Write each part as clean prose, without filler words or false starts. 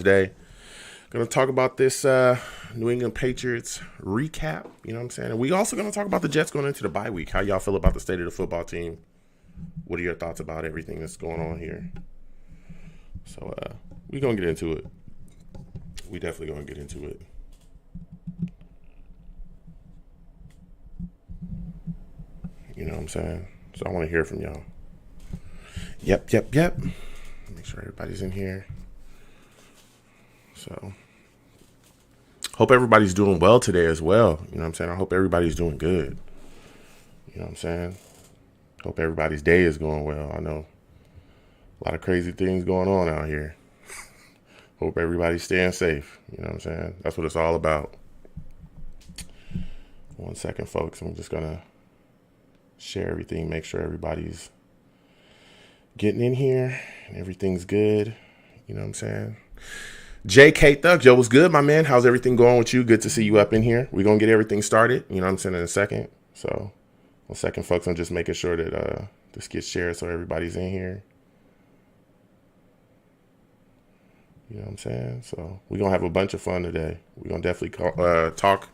Today. Going to talk about this New England Patriots recap. You know what I'm saying? And we also going to talk about the Jets going into the bye week. How y'all feel about the state of the football team? What are your thoughts about everything that's going on here? So we're going to get into it. We definitely going to get into it. You know what I'm saying? So I want to hear from y'all. Yep. Make sure everybody's in here. So hope everybody's doing well today as well. You know what I'm saying? I hope everybody's doing good. You know what I'm saying? Hope everybody's day is going well. I know a lot of crazy things going on out here. Hope everybody's staying safe. You know what I'm saying? That's what it's all about. 1 second, folks. I'm just going to share everything, make sure everybody's getting in here and everything's good. You know what I'm saying? JK Thug, Joe, what's good, my man? How's everything going with you? Good to see you up in here. We're going to get everything started. You know what I'm saying? In a second. So 1 second, folks. I'm just making sure that this gets shared so everybody's in here. You know what I'm saying? So we're going to have a bunch of fun today. We're going to definitely talk.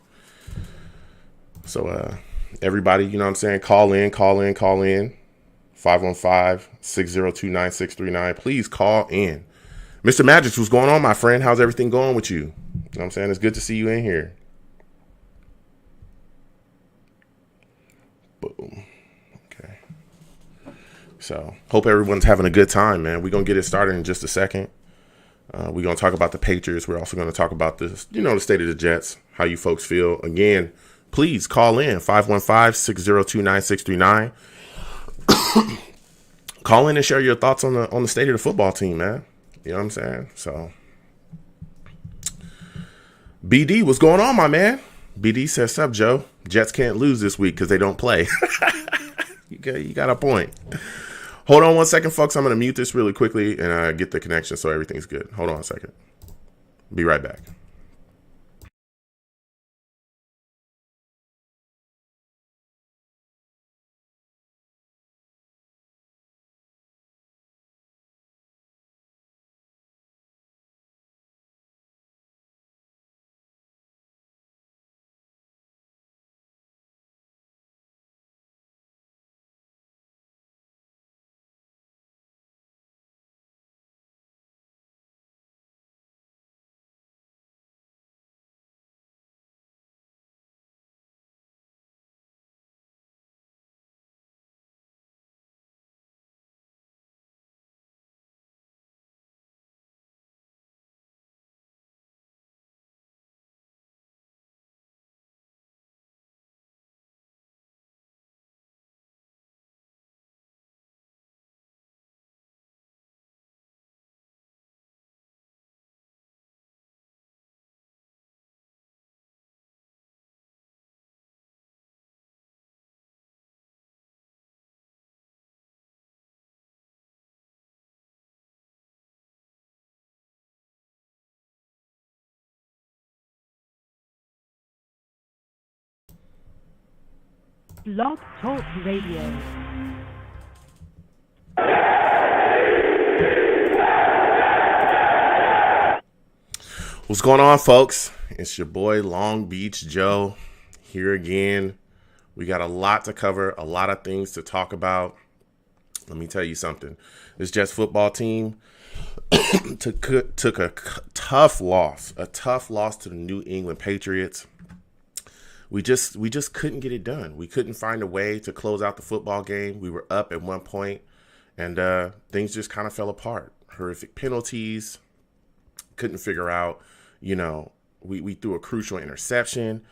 So everybody, you know what I'm saying? Call in. 515-602-9639. Please call in. Mr. Magic, what's going on, my friend? How's everything going with you? You know what I'm saying? It's good to see you in here. Boom. Okay. So hope everyone's having a good time, man. We're going to get it started in just a second. We're going to talk about the Patriots. We're also going to talk about this, the state of the Jets, how you folks feel. Again, please call in 515-602-9639. Call in and share your thoughts on the state of the football team, man. You know what I'm saying? So BD, what's going on, my man? BD says, sup, Joe? Jets can't lose this week because they don't play. You got a point. Hold on 1 second, folks. I'm going to mute this really quickly and get the connection so everything's good. Hold on a second. Be right back. Blog Talk Radio. What's going on, folks? It's your boy Long Beach Joe here again. We got a lot to cover, a lot of things to talk about. Let me tell you something. This Jets football team took a tough loss to the New England Patriots. We just couldn't get it done. We couldn't find a way to close out the football game. We were up at one point, and things just kind of fell apart. Horrific penalties. Couldn't figure out, we threw a crucial interception.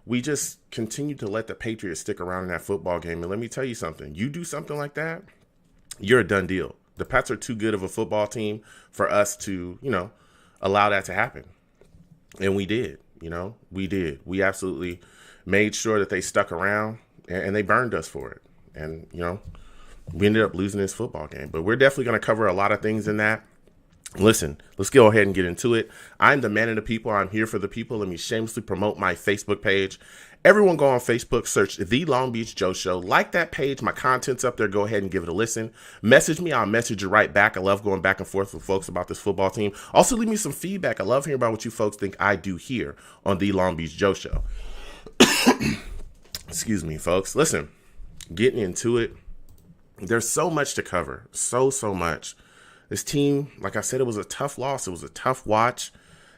We just continued to let the Patriots stick around in that football game. And let me tell you something. You do something like that, you're a done deal. The Pats are too good of a football team for us to, allow that to happen. And we did, we did. We absolutely made sure that they stuck around and they burned us for it. And, we ended up losing this football game. But we're definitely going to cover a lot of things in that. Listen, let's go ahead and get into it. I'm the man of the people. I'm here for the people. Let me shamelessly promote my Facebook page. Everyone go on Facebook, search The Long Beach Joe Show. Like that page. My content's up there. Go ahead and give it a listen. Message me. I'll message you right back. I love going back and forth with folks about this football team. Also, leave me some feedback. I love hearing about what you folks think I do here on The Long Beach Joe Show. Excuse me, folks. Listen, getting into it. There's so much to cover. So much. This team, like I said, it was a tough loss. It was a tough watch.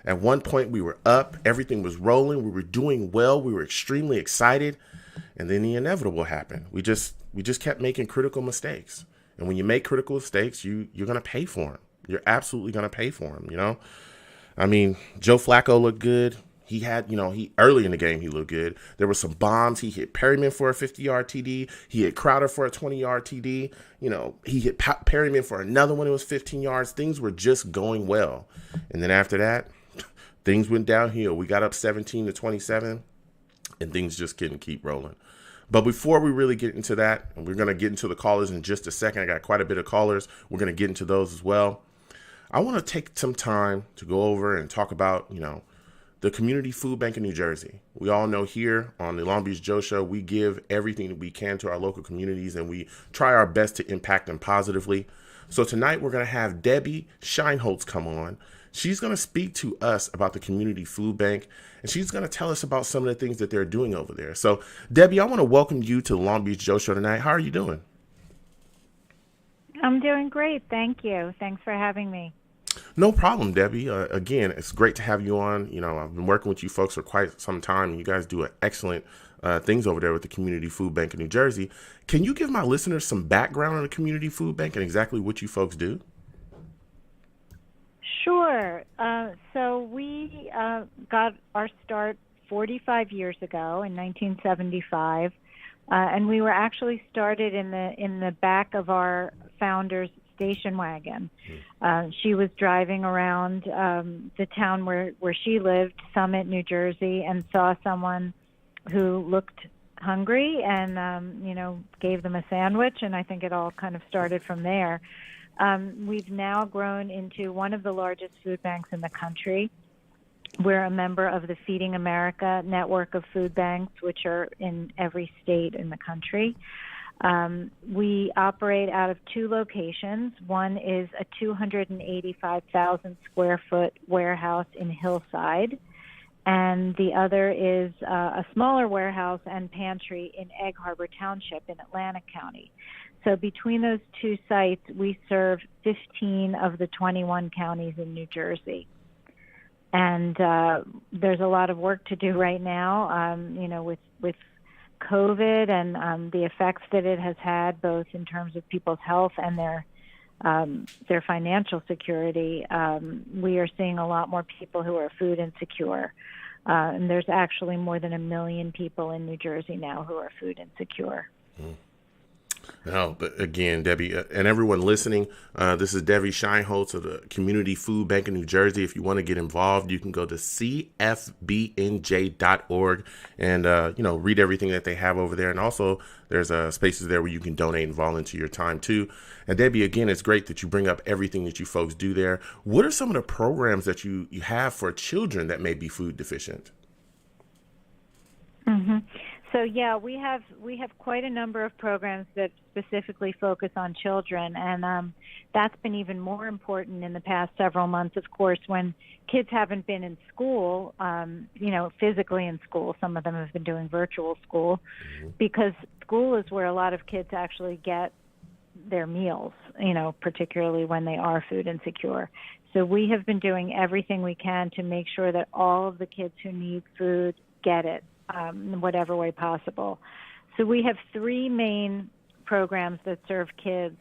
At one point, we were up. Everything was rolling. We were doing well. We were extremely excited. And then the inevitable happened. We just kept making critical mistakes. And when you make critical mistakes, you're going to pay for them. You're absolutely going to pay for them, you know? I mean, Joe Flacco looked good. He had, he early in the game, he looked good. There were some bombs. He hit Perryman for a 50-yard TD. He hit Crowder for a 20-yard TD. He hit Perryman for another one. It was 15 yards. Things were just going well. And then after that, things went downhill. We got up 17-27, and things just couldn't keep rolling. But before we really get into that, and we're going to get into the callers in just a second. I got quite a bit of callers. We're going to get into those as well. I want to take some time to go over and talk about, the Community Food Bank in New Jersey. We all know here on the Long Beach Joe Show, we give everything that we can to our local communities, and we try our best to impact them positively. So tonight we're going to have Debbie Scheinholz come on. She's going to speak to us about the Community Food Bank, and she's going to tell us about some of the things that they're doing over there. So, Debbie, I want to welcome you to the Long Beach Joe Show tonight. How are you doing? I'm doing great. Thank you. Thanks for having me. No problem, Debbie. Again, it's great to have you on. I've been working with you folks for quite some time, and you guys do excellent things over there with the Community Food Bank in New Jersey. Can you give my listeners some background on the Community Food Bank and exactly what you folks do? Sure. So we got our start 45 years ago in 1975, and we were actually started in the back of our founder's station wagon. She was driving around the town where she lived, Summit, New Jersey, and saw someone who looked hungry and, gave them a sandwich. And I think it all kind of started from there. We've now grown into one of the largest food banks in the country. We're a member of the Feeding America network of food banks, which are in every state in the country. We operate out of two locations. One is a 285,000 square foot warehouse in Hillside, and the other is a smaller warehouse and pantry in Egg Harbor Township in Atlantic County. So between those two sites, we serve 15 of the 21 counties in New Jersey. And there's a lot of work to do right now, with COVID and the effects that it has had, both in terms of people's health and their financial security. We are seeing a lot more people who are food insecure. And there's actually more than 1 million people in New Jersey now who are food insecure. No, but again, Debbie, and everyone listening, this is Debbie Scheinholz of the Community Food Bank in New Jersey. If you want to get involved, you can go to cfbnj.org and, read everything that they have over there. And also, there's spaces there where you can donate and volunteer your time, too. And Debbie, again, it's great that you bring up everything that you folks do there. What are some of the programs that you have for children that may be food deficient? Mm-hmm. So yeah, we have quite a number of programs that specifically focus on children, and that's been even more important in the past several months. Of course, when kids haven't been in school, physically in school, some of them have been doing virtual school, because school is where a lot of kids actually get their meals, particularly when they are food insecure. So we have been doing everything we can to make sure that all of the kids who need food get it. In whatever way possible. So we have three main programs that serve kids.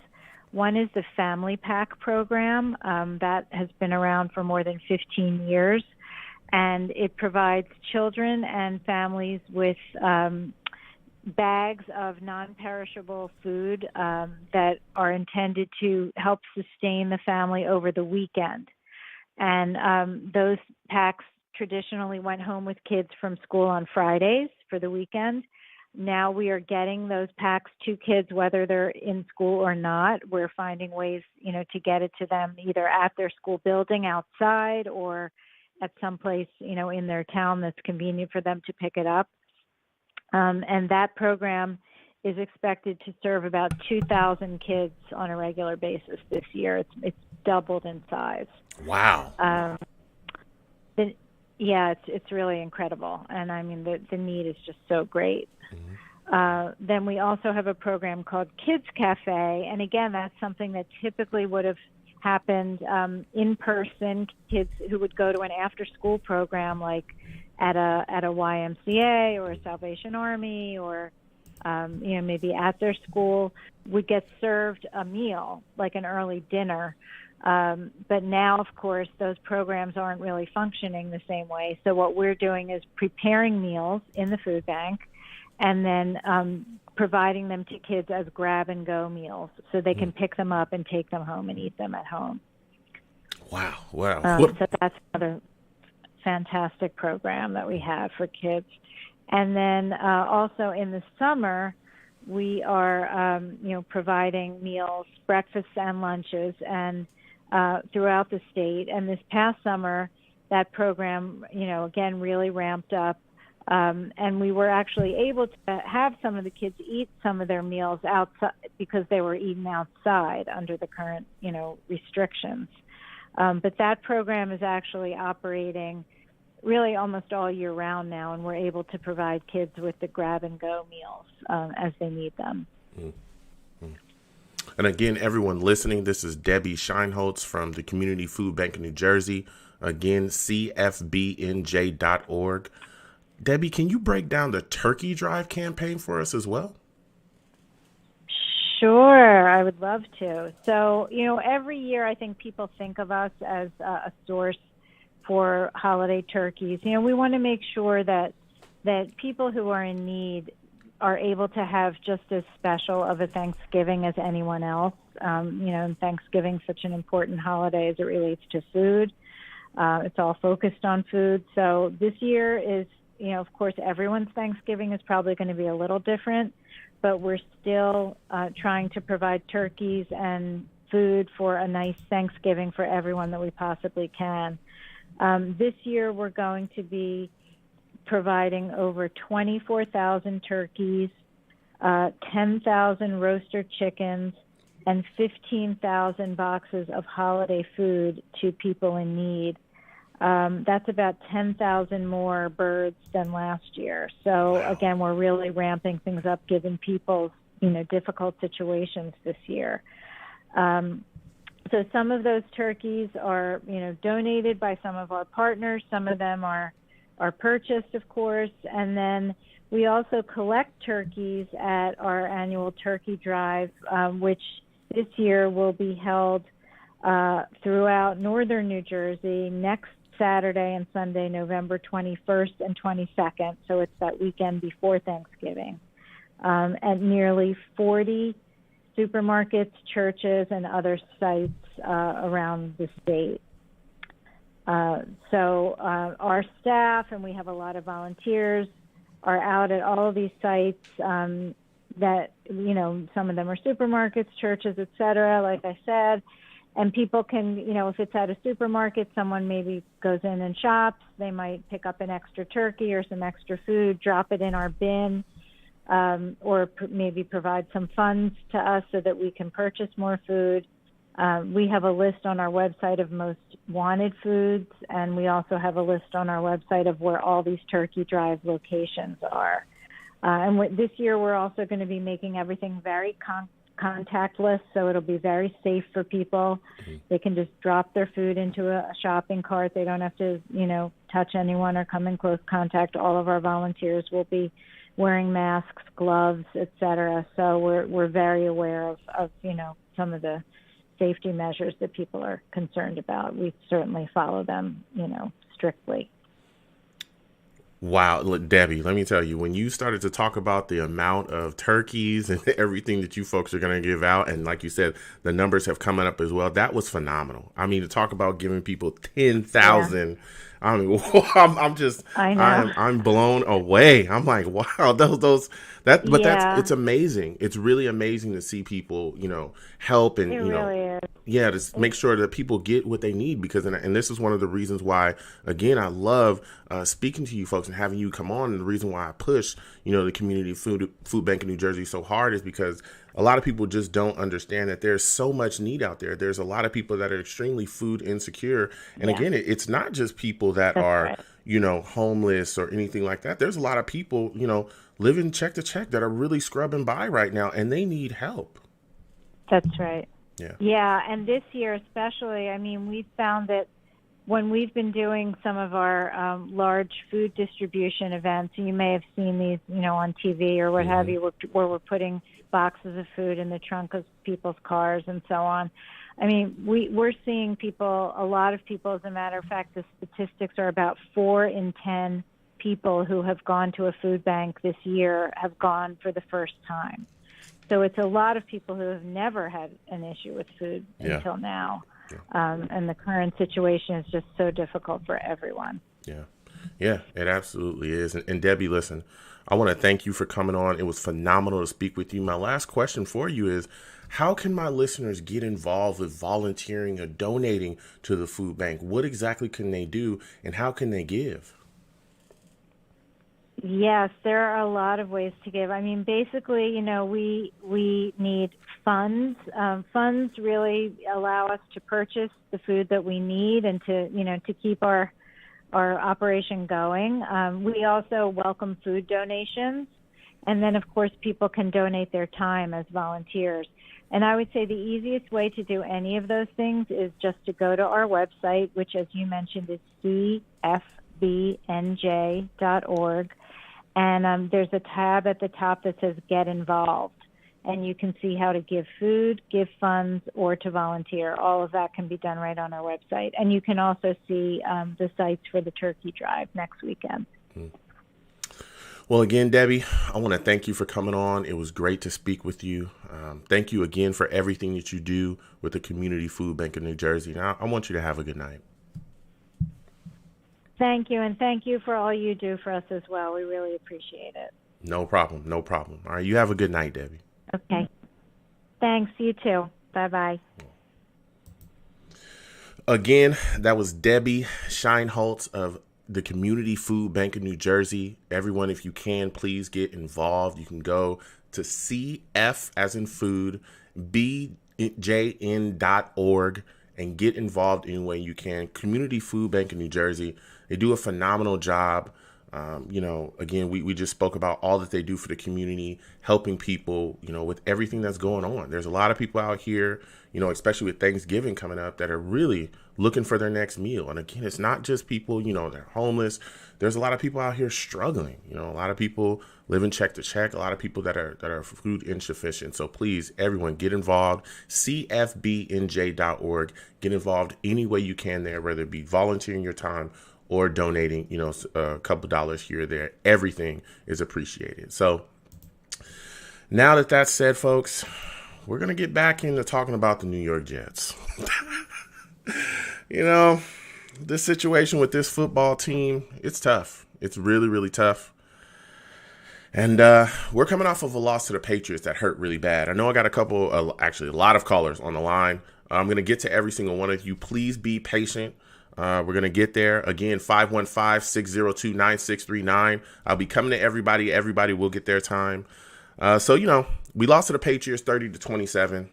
One is the Family Pack program that has been around for more than 15 years, and it provides children and families with bags of non-perishable food that are intended to help sustain the family over the weekend. And those packs traditionally went home with kids from school on Fridays for the weekend. Now we are getting those packs to kids whether they're in school or not. We're finding ways, to get it to them either at their school building outside or at some place, in their town that's convenient for them to pick it up. And that program is expected to serve about 2,000 kids on a regular basis this year. It's doubled in size. Wow. Yeah, it's really incredible. And I mean, the need is just so great. Then we also have a program called Kids Cafe. And again, that's something that typically would have happened in person. Kids who would go to an after school program like at a YMCA or a Salvation Army or maybe at their school would get served a meal, like an early dinner. But now, of course, those programs aren't really functioning the same way. So what we're doing is preparing meals in the food bank and then providing them to kids as grab-and-go meals so they can pick them up and take them home and eat them at home. Wow. So that's another fantastic program that we have for kids. And then also in the summer, we are, providing meals, breakfasts and lunches, and throughout the state. And this past summer, that program, again, really ramped up. And we were actually able to have some of the kids eat some of their meals outside because they were eaten outside under the current, restrictions. But that program is actually operating really almost all year round now, and we're able to provide kids with the grab-and-go meals as they need them. Mm-hmm. And again, everyone listening, this is Debbie Scheinholz from the Community Food Bank of New Jersey. Again, cfbnj.org. Debbie, can you break down the Turkey Drive campaign for us as well? Sure, I would love to. So, every year I think people think of us as a source for holiday turkeys. We want to make sure that people who are in need are able to have just as special of a Thanksgiving as anyone else. And Thanksgiving's such an important holiday as it relates to food. It's all focused on food. So this year is, of course, everyone's Thanksgiving is probably going to be a little different, but we're still trying to provide turkeys and food for a nice Thanksgiving for everyone that we possibly can. This year, we're going to be providing over 24,000 turkeys, 10,000 roaster chickens, and 15,000 boxes of holiday food to people in need. That's about 10,000 more birds than last year. So, again, we're really ramping things up, given people's, difficult situations this year. So some of those turkeys are, donated by some of our partners. Some of them are purchased, of course. And then we also collect turkeys at our annual turkey drive, which this year will be held throughout northern New Jersey next Saturday and Sunday, November 21st and 22nd. So it's that weekend before Thanksgiving, at nearly 40 supermarkets, churches, and other sites around the state. So our staff, and we have a lot of volunteers, are out at all of these sites that, some of them are supermarkets, churches, et cetera, like I said. And people can, if it's at a supermarket, someone maybe goes in and shops. They might pick up an extra turkey or some extra food, drop it in our bin, or maybe provide some funds to us so that we can purchase more food. We have a list on our website of most wanted foods, and we also have a list on our website of where all these turkey drive locations are. And this year we're also going to be making everything very contactless, so it'll be very safe for people. They can just drop their food into a shopping cart. They don't have to, touch anyone or come in close contact. All of our volunteers will be wearing masks, gloves, etc. So we're very aware of some of the safety measures that people are concerned about. We certainly follow them, strictly. Wow, look, Debbie, let me tell you, when you started to talk about the amount of turkeys and everything that you folks are going to give out, and like you said, the numbers have come up as well, that was phenomenal. I mean, to talk about giving people 10,000 I mean, I'm just, I know. I'm blown away. I'm like, wow, Yeah, it's amazing. It's really amazing to see people, help it and, really is. yeah, to make sure that people get what they need because, and this is one of the reasons why, again, I love speaking to you folks and having you come on. And the reason why I push, the community food bank in New Jersey so hard is because a lot of people just don't understand that there's so much need out there. There's a lot of people that are extremely food insecure. And Yeah, again, it's not just people that that's are, right. homeless or anything like that. There's a lot of people, living check to check that are really scrubbing by right now and they need help. That's right. Yeah. Yeah, and this year especially, I mean, we've found that when we've been doing some of our large food distribution events, you may have seen these, on TV or what have Hmm. you, where we're putting boxes of food in the trunk of people's cars and so on. I mean, we're seeing people, a lot of people, as a matter of fact, the statistics are about 4 in 10 people who have gone to a food bank this year have gone for the first time. So it's a lot of people who have never had an issue with food Yeah. until now. Yeah. And the current situation is just so difficult for everyone. Yeah. Yeah, it absolutely is. And Debbie, listen, I want to thank you for coming on. It was phenomenal to speak with you. My last question for you is, how can my listeners get involved with volunteering or donating to the food bank? What exactly can they do and how can they give? Yes, there are a lot of ways to give. I mean, basically, we need funds. Funds really allow us to purchase the food that we need and to keep our operation going. We also welcome food donations, and then of course people can donate their time as volunteers. And I would say the easiest way to do any of those things is just to go to our website, which, as you mentioned, is cfbnj.org. And there's a tab at the top that says Get Involved. And you can see how to give food, give funds, or to volunteer. All of that can be done right on our website. And you can also see the sites for the turkey drive next weekend. Well, again, Debbie, I want to thank you for coming on. It was great to speak with you. Thank you again for everything that you do with the Community Food Bank of New Jersey. Now, I want you to have a good night. Thank you, and thank you for all you do for us as well. We really appreciate it. No problem. No problem. All right. You have a good night, Debbie. Okay. Thanks. You too. Bye-bye. Again, that was Debbie Scheinholtz of the Community Food Bank of New Jersey. Everyone, if you can, please get involved. You can go to CF as in food, BJN.org and get involved any way you can. Community Food Bank of New Jersey. They do a phenomenal job. Again, we just spoke about all that they do for the community, helping people, with everything that's going on. There's a lot of people out here, especially with Thanksgiving coming up, that are really looking for their next meal. And again, it's not just people, they're homeless. There's a lot of people out here struggling. A lot of people living check to check, a lot of people that are food insufficient. So please, everyone, get involved. CFBNJ.org. Get involved any way you can there, whether it be volunteering your time or donating, a couple dollars here or there. Everything is appreciated. So now that that's said, folks, we're going to get back into talking about the New York Jets. This situation with this football team, it's tough. It's really, really tough. And we're coming off of a loss to the Patriots that hurt really bad. I know I got a lot of callers on the line. I'm going to get to every single one of you. Please be patient. We're going to get there. Again, 515-602-9639. I'll be coming to everybody. Everybody will get their time. We lost to the Patriots 30-27.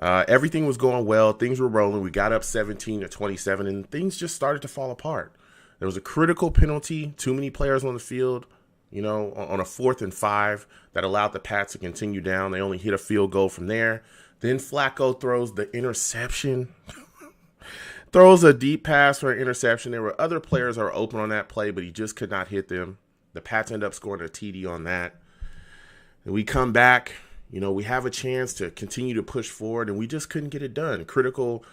Everything was going well. Things were rolling. We got up 17-27, and things just started to fall apart. There was a critical penalty, too many players on the field, on a 4th and 5 that allowed the Pats to continue down. They only hit a field goal from there. Then Flacco throws the interception. Throws a deep pass for an interception. There were other players that were open on that play, but he just could not hit them. The Pats end up scoring a TD on that. And we come back. We have a chance to continue to push forward, and we just couldn't get it done. Critical,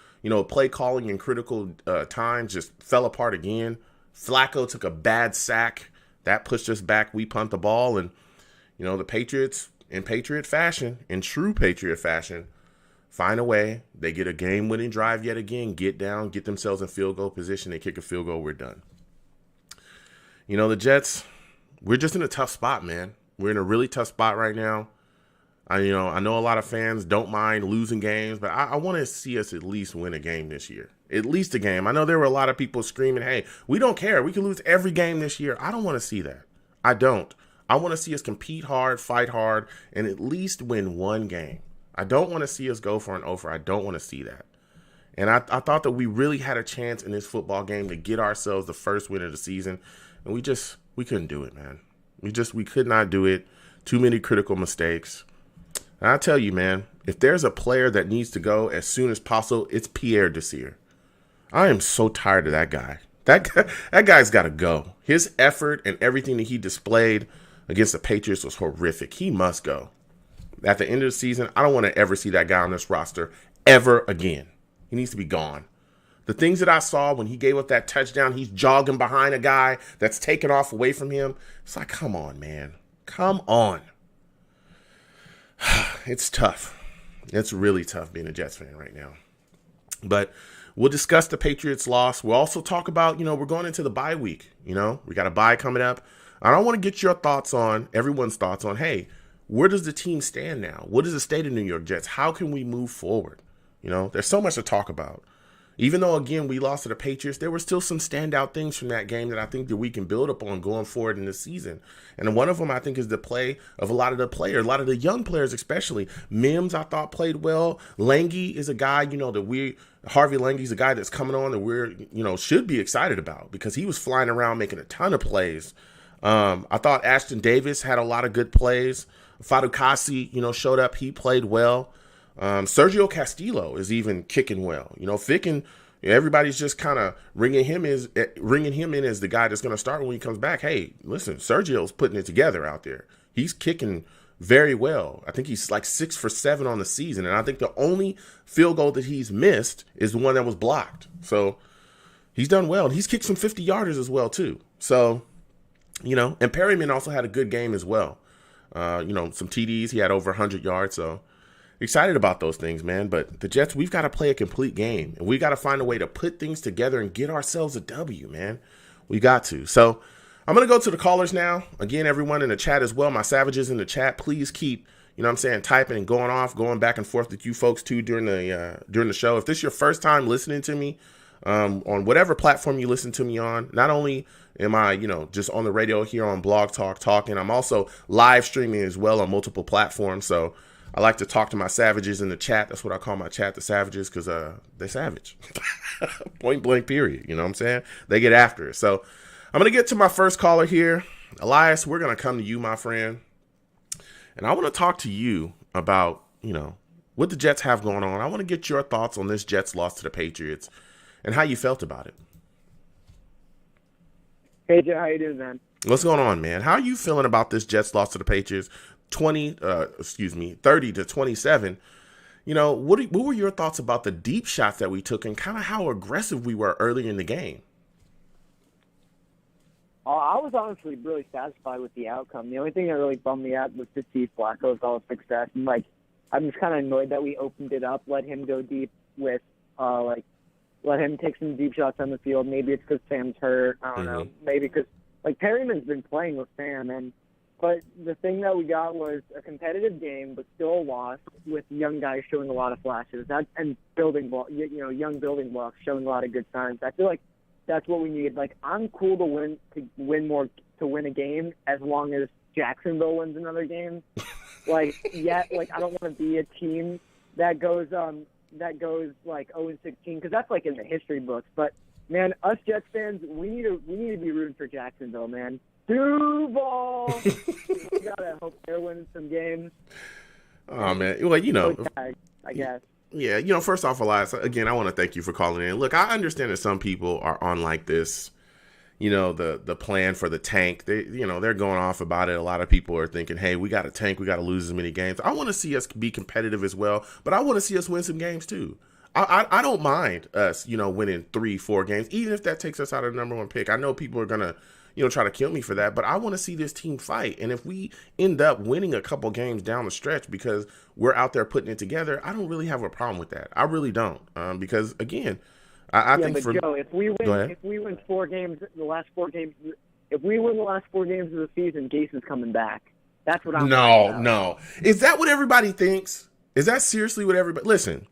play calling and critical times just fell apart again. Flacco took a bad sack. That pushed us back. We punt the ball, and, the Patriots, in Patriot fashion, in true Patriot fashion, find a way. They get a game-winning drive yet again, get down, get themselves in field goal position. They kick a field goal. We're done. The Jets, we're just in a tough spot, man. We're in a really tough spot right now. I know a lot of fans don't mind losing games, but I want to see us at least win a game this year. At least a game. I know there were a lot of people screaming, hey, we don't care. We can lose every game this year. I don't want to see that. I don't. I want to see us compete hard, fight hard, and at least win one game. I don't want to see us go for an over. I don't want to see that. And I thought that we really had a chance in this football game to get ourselves the first win of the season, and we couldn't do it, man. We could not do it. Too many critical mistakes. And I tell you, man, if there's a player that needs to go as soon as possible, it's Pierre Desir. I am so tired of that guy. That guy's got to go. His effort and everything that he displayed against the Patriots was horrific. He must go. At the end of the season, I don't want to ever see that guy on this roster ever again. He needs to be gone. The things that I saw when he gave up that touchdown, he's jogging behind a guy that's taken off away from him. It's like, come on, man. Come on. It's tough. It's really tough being a Jets fan right now. But we'll discuss the Patriots loss. We'll also talk about, we're going into the bye week. We got a bye coming up. I don't want to get your thoughts on, everyone's thoughts on, hey, where does the team stand now? What is the state of New York Jets? How can we move forward? There's so much to talk about. Even though, again, we lost to the Patriots, there were still some standout things from that game that I think that we can build upon going forward in this season. And one of them, I think, is the play of a lot of the players, a lot of the young players especially. Mims, I thought, played well. Lange is a guy, Harvey Lange's a guy that's coming on that we're, should be excited about because he was flying around making a ton of plays. I thought Ashton Davis had a lot of good plays. Fadukasi, showed up. He played well. Sergio Castillo is even kicking well. Ficken, everybody's just kind of ringing him in as the guy that's going to start when he comes back. Hey, listen, Sergio's putting it together out there. He's kicking very well. I think he's like 6 for 7 on the season, and I think the only field goal that he's missed is the one that was blocked. So he's done well, and he's kicked some 50-yarders as well too. So, and Perryman also had a good game as well. Some TDs. He had over 100 yards. So excited about those things, man. But the Jets, we've got to play a complete game, and we got to find a way to put things together and get ourselves a W, man. We got to. So I'm going to go to the callers now. Again, everyone in the chat as well, my savages in the chat, please keep, typing and going back and forth with you folks too during the show. If this is your first time listening to me on whatever platform you listen to me on, not only am I, just on the radio here on Blog Talk talking, I'm also live streaming as well on multiple platforms. So I like to talk to my savages in the chat. That's what I call my chat, the savages, because they savage. Point blank period. You know what I'm saying? They get after it. So I'm going to get to my first caller here. Elias, we're going to come to you, my friend. And I want to talk to you about, what the Jets have going on. I want to get your thoughts on this Jets loss to the Patriots and how you felt about it. Hey, Joe, how you doing, man? What's going on, man? How are you feeling about this Jets loss to the Patriots? 30-27. What were your thoughts about the deep shots that we took and kind of how aggressive we were early in the game? I was honestly really satisfied with the outcome. The only thing that really bummed me out was to see Flacco's all success. And, I'm just kind of annoyed that we opened it up, let him go deep with, let him take some deep shots on the field. Maybe it's because Sam's hurt. I don't know. Maybe because, Perryman's been playing with Sam. But the thing that we got was a competitive game, but still a loss with young guys showing a lot of flashes. And young building blocks showing a lot of good signs. I feel like that's what we need. I'm cool to win a game as long as Jacksonville wins another game. I don't want to be a team that goes 0-16 because that's in the history books. But man, us Jets fans, we need to be rooting for Jacksonville, man. Duval, we gotta hope they're winning some games. Oh man, well I guess. Yeah, first off, Elias, again, I want to thank you for calling in. Look, I understand that some people are on this, the plan for the tank. They're going off about it. A lot of people are thinking, hey, we got to tank. We got to lose as many games. I want to see us be competitive as well, but I want to see us win some games too. I don't mind us, winning 3-4 games, even if that takes us out of the number one pick. I know people are going to, try to kill me for that, but I want to see this team fight. And if we end up winning a couple games down the stretch because we're out there putting it together, I don't really have a problem with that. I really don't. Because again, I think but for Joe, if we win 4 games, the last 4 games, if we win the last 4 games of the season, Gase is coming back. That's what I'm worried about. No. Is that what everybody thinks? Is that seriously what everybody? Listen.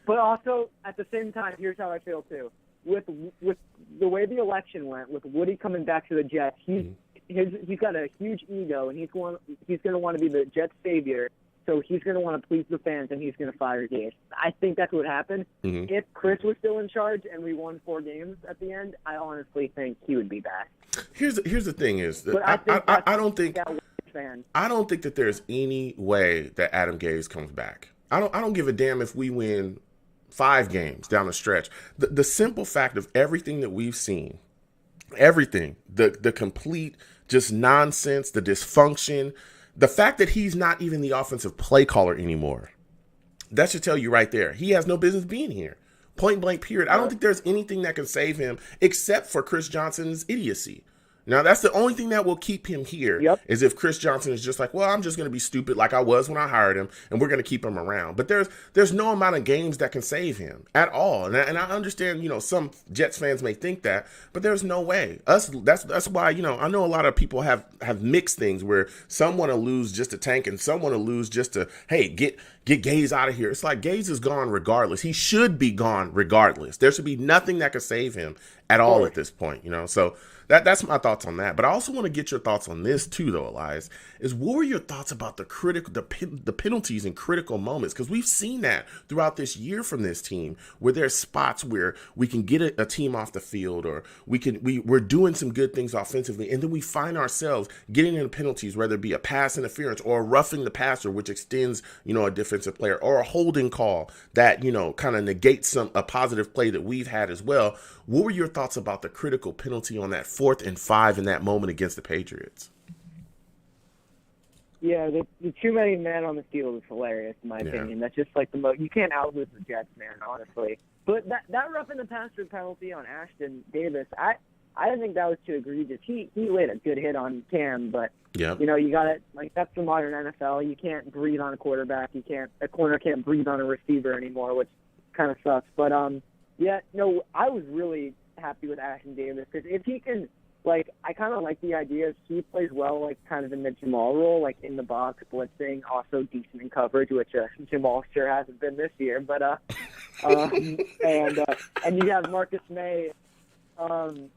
But also, at the same time, here's how I feel too. With the way the election went, with Woody coming back to the Jets, he's got a huge ego, and he's going to want to be the Jets' savior. So he's going to want to please the fans, and he's going to fire Gase. I think that's what happened. Mm-hmm. If Chris was still in charge and we won 4 games at the end, I honestly think he would be back. Here's the thing is that I don't think that there's any way that Adam Gase comes back. I don't give a damn if we win 5 games down the stretch. The simple fact of everything that we've seen, everything, the complete just nonsense, the dysfunction, the fact that he's not even the offensive play caller anymore, that should tell you right there. He has no business being here. Point blank period. I don't think there's anything that can save him except for Chris Johnson's idiocy. Now, that's the only thing that will keep him here is if Chris Johnson is just like, well, I'm just going to be stupid like I was when I hired him, and we're going to keep him around. But there's no amount of games that can save him at all. And I understand, some Jets fans may think that, but there's no way. That's why, I know a lot of people have mixed things where some want to lose just to tank and some want to lose just to, hey, get Gase out of here. It's like Gase is gone regardless. He should be gone regardless. There should be nothing that could save him at all at this point, So that's my thoughts on that. But I also want to get your thoughts on this too, though, Elias. Is what were your thoughts about the penalties in critical moments? Because we've seen that throughout this year from this team, where there's spots where we can get a team off the field, or we're doing some good things offensively, and then we find ourselves getting into penalties, whether it be a pass interference or roughing the passer, which extends a defensive player, or a holding call that kind of negates a positive play that we've had as well. What were your thoughts about the critical penalty on that 4th and 5 in that moment against the Patriots? Yeah, the too many men on the field is hilarious, in my opinion. That's just like you can't outlose the Jets, man, honestly. But that roughing the passer penalty on Ashton Davis, I didn't think that was too egregious. He laid a good hit on Cam, but you got it. Like, that's the modern NFL. You can't breathe on a quarterback. A corner can't breathe on a receiver anymore, which kind of sucks. But I was really happy with Ashton Davis, because if he can. I kind of like the idea he plays well, kind of in the Jamal role, in the box, blitzing, also decent in coverage, which Jamal sure hasn't been this year. But and you have Marcus May, and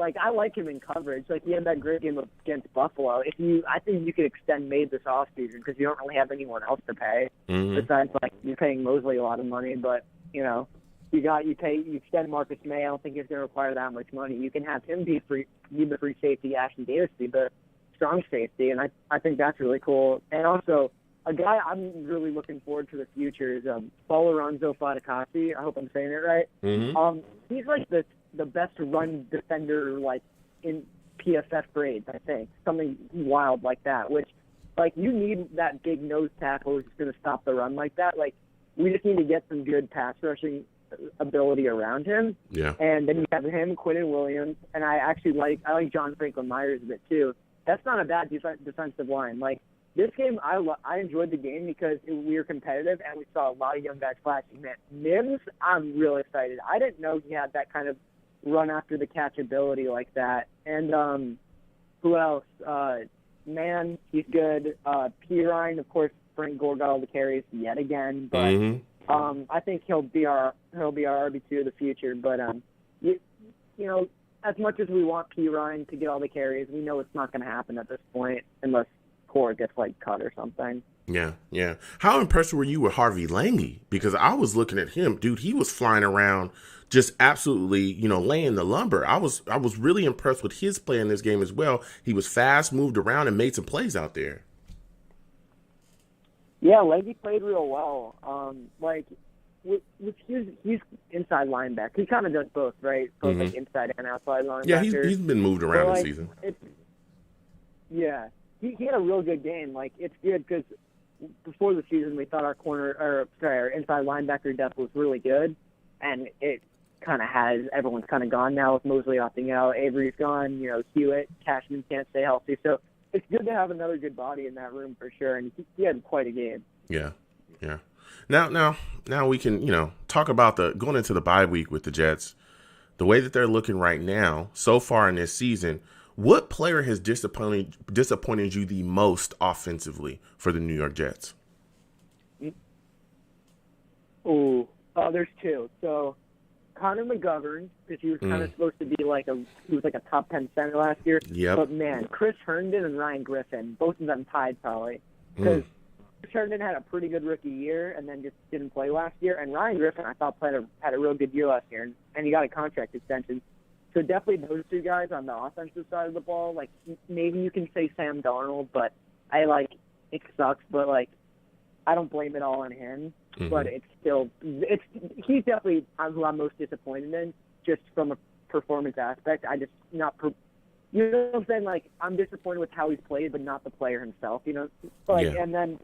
I like him in coverage. He had that great game against Buffalo. I think you could extend May this offseason, because you don't really have anyone else to pay besides you're paying Mosley a lot of money, but you extend Marcus May. I don't think it's going to require that much money. You can have him be the free safety, Ashton Davis be the strong safety, and I think that's really cool. And also, a guy I'm really looking forward to the future is Lorenzo Fatukasi. I hope I'm saying it right. Mm-hmm. He's the best run defender in PFF grades, I think. Something wild like that, which you need that big nose tackle who's going to stop the run like that. We just need to get some good pass rushing ability around him. Yeah. And then you have him, Quinnen Williams, and I like John Franklin Myers a bit too. That's not a bad defensive line. This game, I enjoyed the game because we were competitive and we saw a lot of young guys flashing. Man, Mims, I'm really excited. I didn't know he had that kind of run after the catch ability like that. And who else? Man, he's good. Pirine, of course. Frank Gore got all the carries yet again, but I think he'll be our RB2 of the future. But as much as we want Pirine to get all the carries, we know it's not going to happen at this point unless Core gets cut or something. Yeah. How impressed were you with Harvey Lange? Because I was looking at him, dude. He was flying around, just absolutely, laying the lumber. I was really impressed with his play in this game as well. He was fast, moved around, and made some plays out there. Yeah, Leggy played real well. He's inside linebacker. He kind of does both, right? Both inside and outside linebacker. Yeah, he's been moved around this season. He had a real good game. It's good because before the season we thought our inside linebacker depth was really good, and it kind of has. Everyone's kind of gone now with Mosley opting out. Avery's gone. Hewitt, Cashman can't stay healthy, so. It's good to have another good body in that room for sure, and he had quite a game. Yeah. Now we can talk about going into the bye week with the Jets. the way that they're looking right now, so far in this season, what player has disappointed you the most offensively for the New York Jets? Oh, there's two. So Connor McGovern, because he was kind of supposed to be he was like a top 10 center last year. Yep. But man, Chris Herndon and Ryan Griffin, both of them tied probably. Because Chris Herndon had a pretty good rookie year and then just didn't play last year. And Ryan Griffin, I thought, had a real good year last year, and he got a contract extension. So definitely those two guys on the offensive side of the ball. Like, maybe you can say Sam Darnold, but it sucks, but I don't blame it all on him. But he's definitely who I'm most disappointed in, just from a performance aspect. You know what I'm saying? I'm disappointed with how he's played, but not the player himself, you know? And then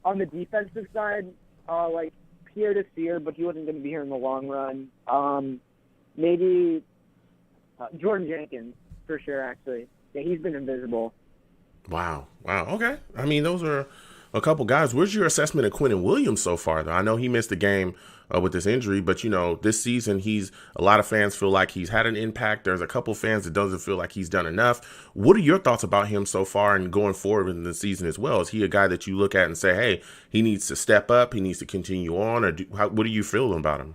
on the defensive side, Pierre Desir, but he wasn't going to be here in the long run. Maybe Jordan Jenkins, for sure, actually. Yeah, he's been invisible. Wow. Okay. I mean, those are a couple guys. Where's your assessment of Quentin Williams so far, though? I know he missed the game with this injury, but, this season a lot of fans feel like he's had an impact. There's a couple fans that doesn't feel like he's done enough. What are your thoughts about him so far and going forward in the season as well? Is he a guy that you look at and say, hey, he needs to step up, he needs to continue on, or what do you feel about him?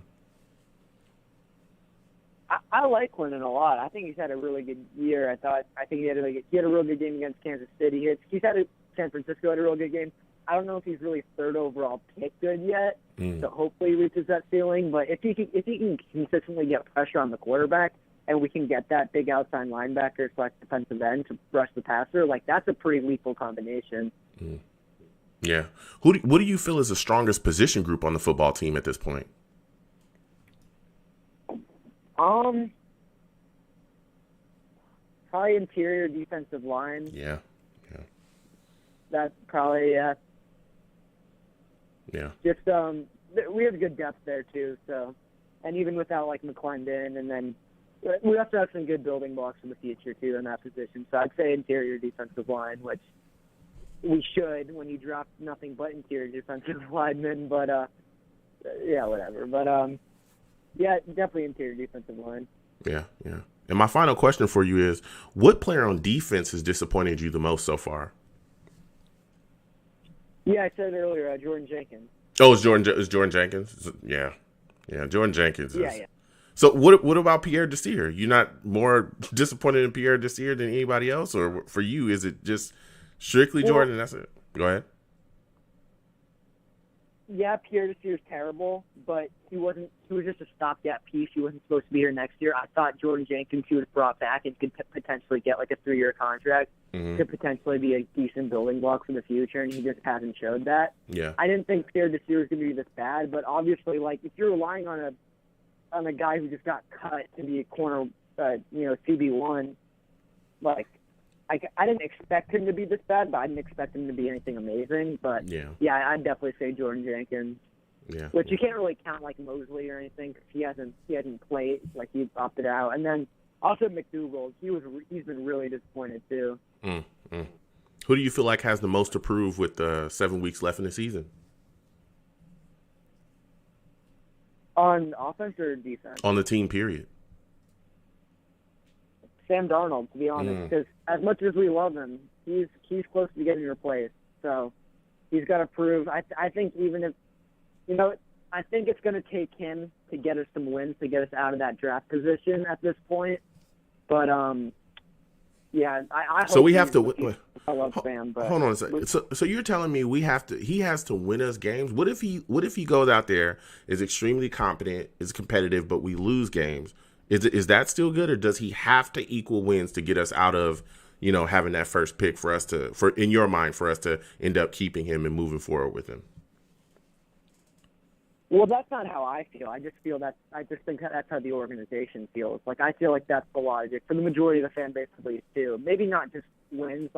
I like Quentin a lot. I think he's had a really good year. I think he had a real good game against Kansas City. He's had San Francisco had a real good game. I don't know if he's really third overall pick good yet, so hopefully he reaches that ceiling. But if he can consistently get pressure on the quarterback, and we can get that big outside linebacker / defensive end to rush the passer, that's a pretty lethal combination. Yeah. What do you feel is the strongest position group on the football team at this point? Probably interior defensive line. Yeah. That's probably, Yeah. Just, we have good depth there, too, so. And even without, McClendon, and then we also have some good building blocks in the future, too, in that position. So I'd say interior defensive line, which we should when you drop nothing but interior defensive linemen, but, yeah, whatever. But, yeah, definitely interior defensive line. Yeah. And my final question for you is, what player on defense has disappointed you the most so far? Yeah, I said earlier, Jordan Jenkins. Oh, it's Jordan Jenkins? Yeah, Jordan Jenkins. Yeah. So what about Pierre Desir? You're not more disappointed in Pierre Desir than anybody else? Or for you, is it just strictly Jordan and that's it? Go ahead. Yeah, Pierre Desir is terrible, but he was just a stopgap piece. He wasn't supposed to be here next year. I thought Jordan Jenkins, he was brought back and could potentially get a 3-year contract, could potentially be a decent building block for the future, and he just hasn't showed that. Yeah. I didn't think Pierre Desir was going to be this bad, but obviously, if you're relying on a guy who just got cut to be a corner, CB1, I didn't expect him to be this bad, but I didn't expect him to be anything amazing. But yeah, I'd definitely say Jordan Jenkins. Yeah. Which you can't really count Mosley or anything because he hasn't played, he opted out. And then also McDougal, he's been really disappointed too. Who do you feel like has the most to prove with 7 weeks left in the season? On offense or defense? On the team, period. Sam Darnold, to be honest, because as much as we love him, he's close to getting replaced. So he's got to prove. I think even if, I think it's going to take him to get us some wins to get us out of that draft position at this point. But yeah, I hope. So we have to. I love Sam, but hold on a second. So you're telling me he has to win us games? What if he goes out there, is extremely competent, is competitive, but we lose games? Is that still good, or does he have to equal wins to get us out of, having that first pick for in your mind, for us to end up keeping him and moving forward with him? Well, that's not how I feel. I just think that's how the organization feels. I feel like that's the logic for the majority of the fan base, at least, too. Maybe not just wins,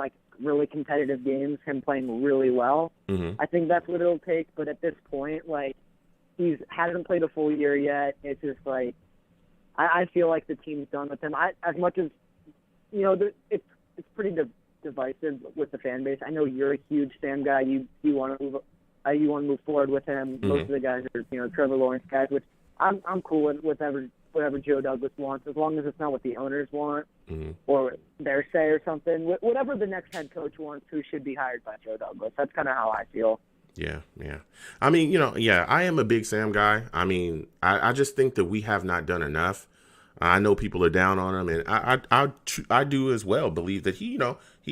really competitive games, him playing really well. I think that's what it'll take. But at this point, he hasn't played a full year yet. It's just I feel like the team's done with him. As much as, it's pretty divisive with the fan base. I know you're a huge Sam guy. You want to move forward with him. Most of the guys are, Trevor Lawrence guys, which I'm cool with whatever Joe Douglas wants, as long as it's not what the owners want or their say or something. Whatever the next head coach wants, who should be hired by Joe Douglas. That's kind of how I feel. Yeah. I mean, I am a big Sam guy. I mean, I just think that we have not done enough. I know people are down on him, and I do as well believe that he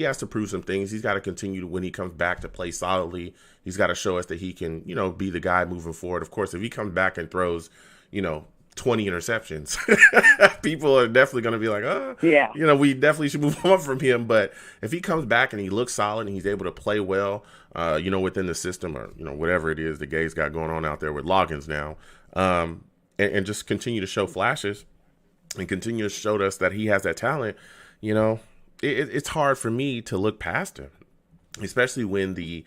has to prove some things. He's got to continue to, when he comes back, to play solidly. He's got to show us that he can, be the guy moving forward. Of course, if he comes back and throws, 20 interceptions, people are definitely going to be like, we definitely should move on from him. But if he comes back and he looks solid and he's able to play well, within the system, or, whatever it is the Gay's got going on out there with Loggins now, and just continue to show flashes and continue to show us that he has that talent, it's hard for me to look past him, especially when the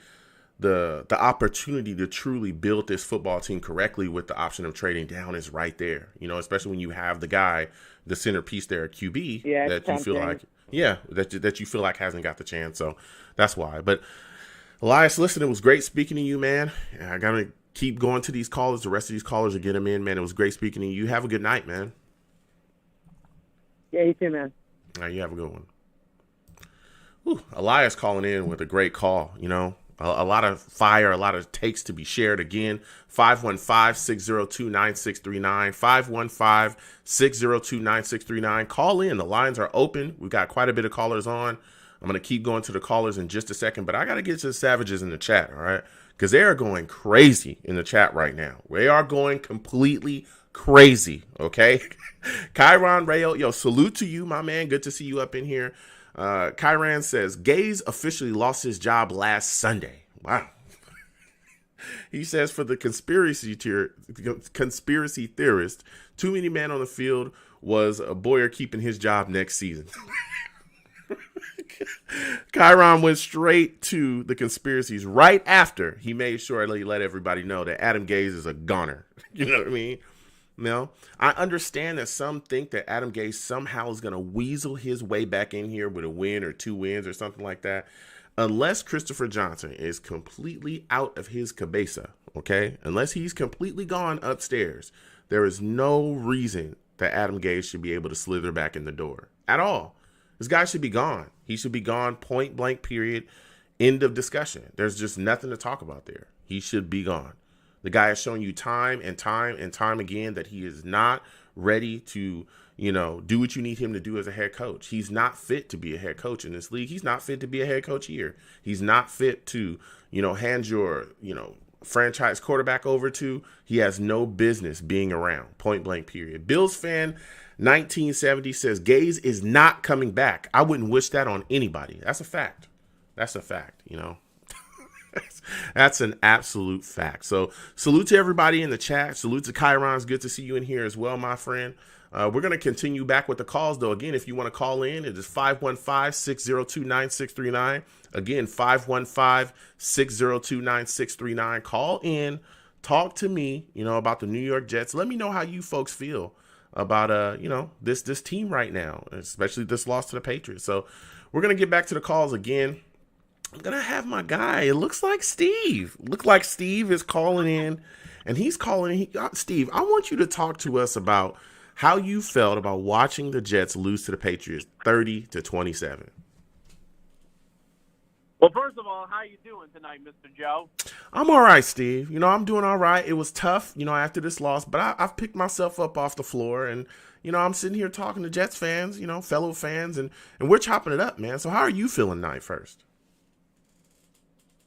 opportunity to truly build this football team correctly with the option of trading down is right there, especially when you have the guy, the centerpiece there at QB, that you feel like, that you feel like hasn't got the chance. So that's why. But Elias, listen, it was great speaking to you, man. I got to keep going to these callers. The rest of these callers are getting them in, man. It was great speaking to you. Have a good night, man. Yeah, you too, man. All right, you have a good one. Elias calling in with a great call, a lot of fire, a lot of takes to be shared. Again, 515-602-9639, 515-602-9639. Call in. The lines are open. We've got quite a bit of callers on. I'm going to keep going to the callers in just a second, but I got to get to the savages in the chat, all right? Because they are going crazy in the chat right now. They are going completely crazy, okay? Kyron Rayo, salute to you, my man. Good to see you up in here. Kyron says, Gaze officially lost his job last Sunday. Wow. He says, for the conspiracy theorist, too many men on the field was Boyer keeping his job next season. Kyron went straight to the conspiracies right after he made sure that he let everybody know that Adam Gase is a goner. You know what I mean? No, I understand that some think that Adam Gase somehow is going to weasel his way back in here with a win or 2 wins or something like that. Unless Christopher Johnson is completely out of his cabeza, okay? Unless he's completely gone upstairs, there is no reason that Adam Gase should be able to slither back in the door at all. This guy should be gone. He should be gone, point blank, period. End of discussion. There's just nothing to talk about there. He should be gone. The guy has shown you time and time and time again that he is not ready to, do what you need him to do as a head coach. He's not fit to be a head coach in this league. He's not fit to be a head coach here. He's not fit to, hand your, franchise quarterback over to. He has no business being around, point blank, period. Bills fan 1970 says Gaze is not coming back. I wouldn't wish that on anybody. That's a fact. That's a fact, That's an absolute fact. So salute to everybody in the chat. Salute to Kyron. It's good to see you in here as well, my friend. We're going to continue back with the calls, though. Again, if you want to call in, it is 515-602-9639. Again, 515-602-9639. Call in. Talk to me, about the New York Jets. Let me know how you folks feel about, this team right now, especially this loss to the Patriots. So we're going to get back to the calls again. I'm going to have my guy. It looks like Steve. Steve is calling in, and he's calling. Steve, I want you to talk to us about how you felt about watching the Jets lose to the Patriots 30-27. Well, first of all, how you doing tonight, Mr. Joe? I'm all right, Steve. I'm doing all right. It was tough, after this loss, but I've picked myself up off the floor, and, I'm sitting here talking to Jets fans, fellow fans, and we're chopping it up, man. So how are you feeling tonight first?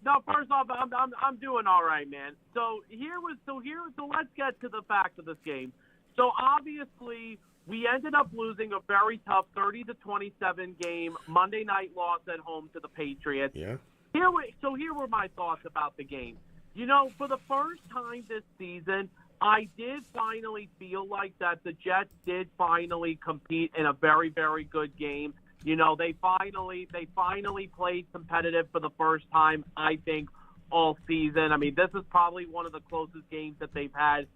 No, first off, I'm doing all right, man. So let's get to the facts of this game. So obviously, we ended up losing a very tough 30-27 game Monday night loss at home to the Patriots. Yeah. Here were my thoughts about the game. For the first time this season, I did finally feel like that the Jets did finally compete in a very, very good game. They finally played competitive for the first time, I think, all season. I mean, this is probably one of the closest games that they've had.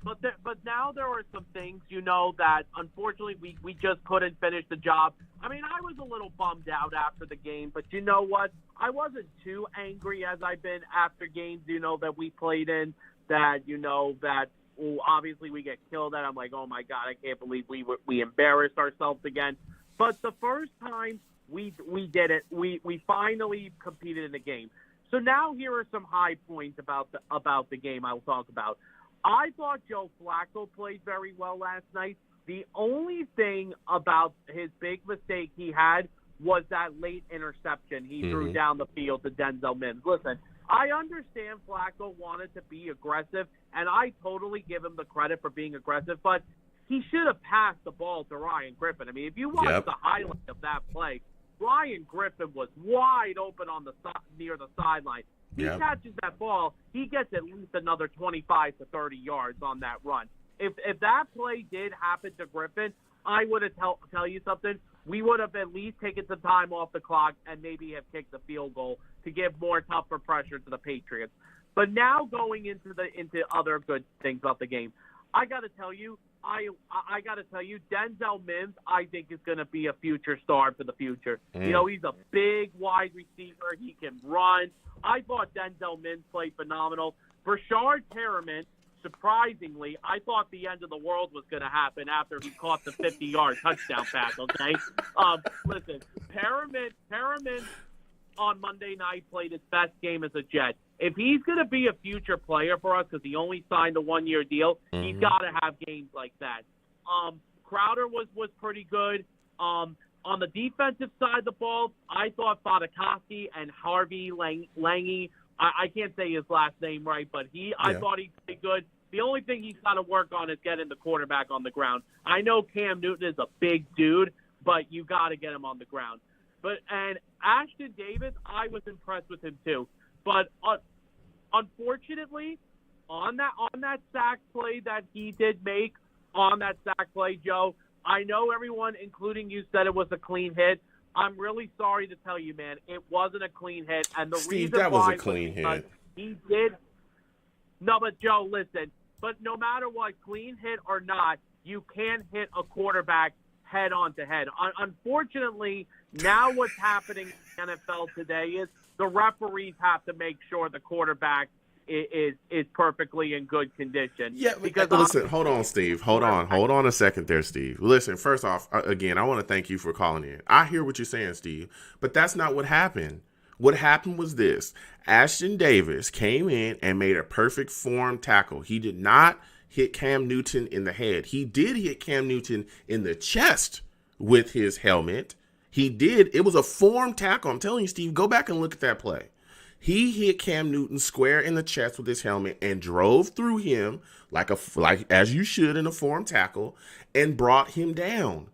But now there are some things, that unfortunately we just couldn't finish the job. I mean, I was a little bummed out after the game, but you know what? I wasn't too angry as I've been after games, that we played in that obviously we get killed at. I'm like, oh my God, I can't believe we embarrassed ourselves again. But the first time we did it, we finally competed in the game. So now here are some high points about the game I will talk about. I thought Joe Flacco played very well last night. The only thing about his big mistake he had was that late interception he threw down the field to Denzel Mims. Listen, I understand Flacco wanted to be aggressive, and I totally give him the credit for being aggressive, but he should have passed the ball to Ryan Griffin. I mean, if you watch the highlight of that play, Ryan Griffin was wide open on the near the sideline. He catches that ball, he gets at least another 25 to 30 yards on that run. If that play did happen to Griffin, I would have tell you something. We would have at least taken some time off the clock and maybe have kicked the field goal to give more tougher pressure to the Patriots. But now going into other good things about the game, I got to tell you, Denzel Mims, I think, is going to be a future star for the future. You know, he's a big wide receiver. He can run. I thought Denzel Mims played phenomenal. Brashard Perriman, surprisingly, I thought the end of the world was going to happen after he caught the 50-yard touchdown pass, okay? Listen, Perriman on Monday night played his best game as a Jet. If he's going to be a future player for us because he only signed a one-year deal, he's got to have games like that. Crowder was pretty good. On the defensive side of the ball, I thought Fadakowski and Harvey Lange, I can't say his last name right, but I thought he played good. The only thing he's got to work on is getting the quarterback on the ground. I know Cam Newton is a big dude, but you got to get him on the ground. And Ashton Davis, I was impressed with him too. But unfortunately, on that sack play that he did make, Joe, I know everyone, including you, said it was a clean hit. I'm really sorry to tell you, man, it wasn't a clean hit. And the Steve, reason that was why a clean hit. He did. No, but Joe, listen. But no matter what, clean hit or not, you can't hit a quarterback head on to head. Unfortunately, now what's happening in the NFL today is the referees have to make sure the quarterback is perfectly in good condition. Yeah, because listen, hold on, Steve. Hold on a second there, Steve. Listen, first off, again, I want to thank you for calling in. I hear what you're saying, Steve, but that's not what happened. What happened was this. Ashton Davis came in and made a perfect form tackle. He did not hit Cam Newton in the head. He did hit Cam Newton in the chest with his helmet. He did. It was a form tackle. I'm telling you, Steve, go back and look at that play. He hit Cam Newton square in the chest with his helmet and drove through him like as you should in a form tackle and brought him down.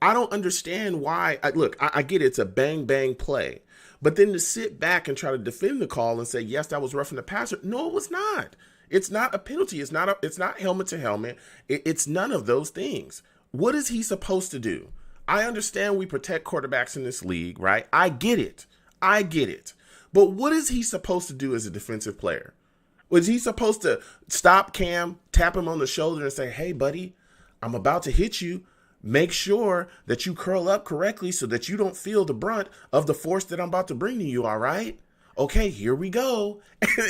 I don't understand why. I get it, it's a bang play. But then to sit back and try to defend the call and say, yes, that was roughing the passer. No, it was not. It's not a penalty. It's not helmet to helmet. It's none of those things. What is he supposed to do? I understand we protect quarterbacks in this league, right? I get it. But what is he supposed to do as a defensive player? Was he supposed to stop Cam, tap him on the shoulder and say, hey, buddy, I'm about to hit you. Make sure that you curl up correctly so that you don't feel the brunt of the force that I'm about to bring to you, all right? Okay, here we go.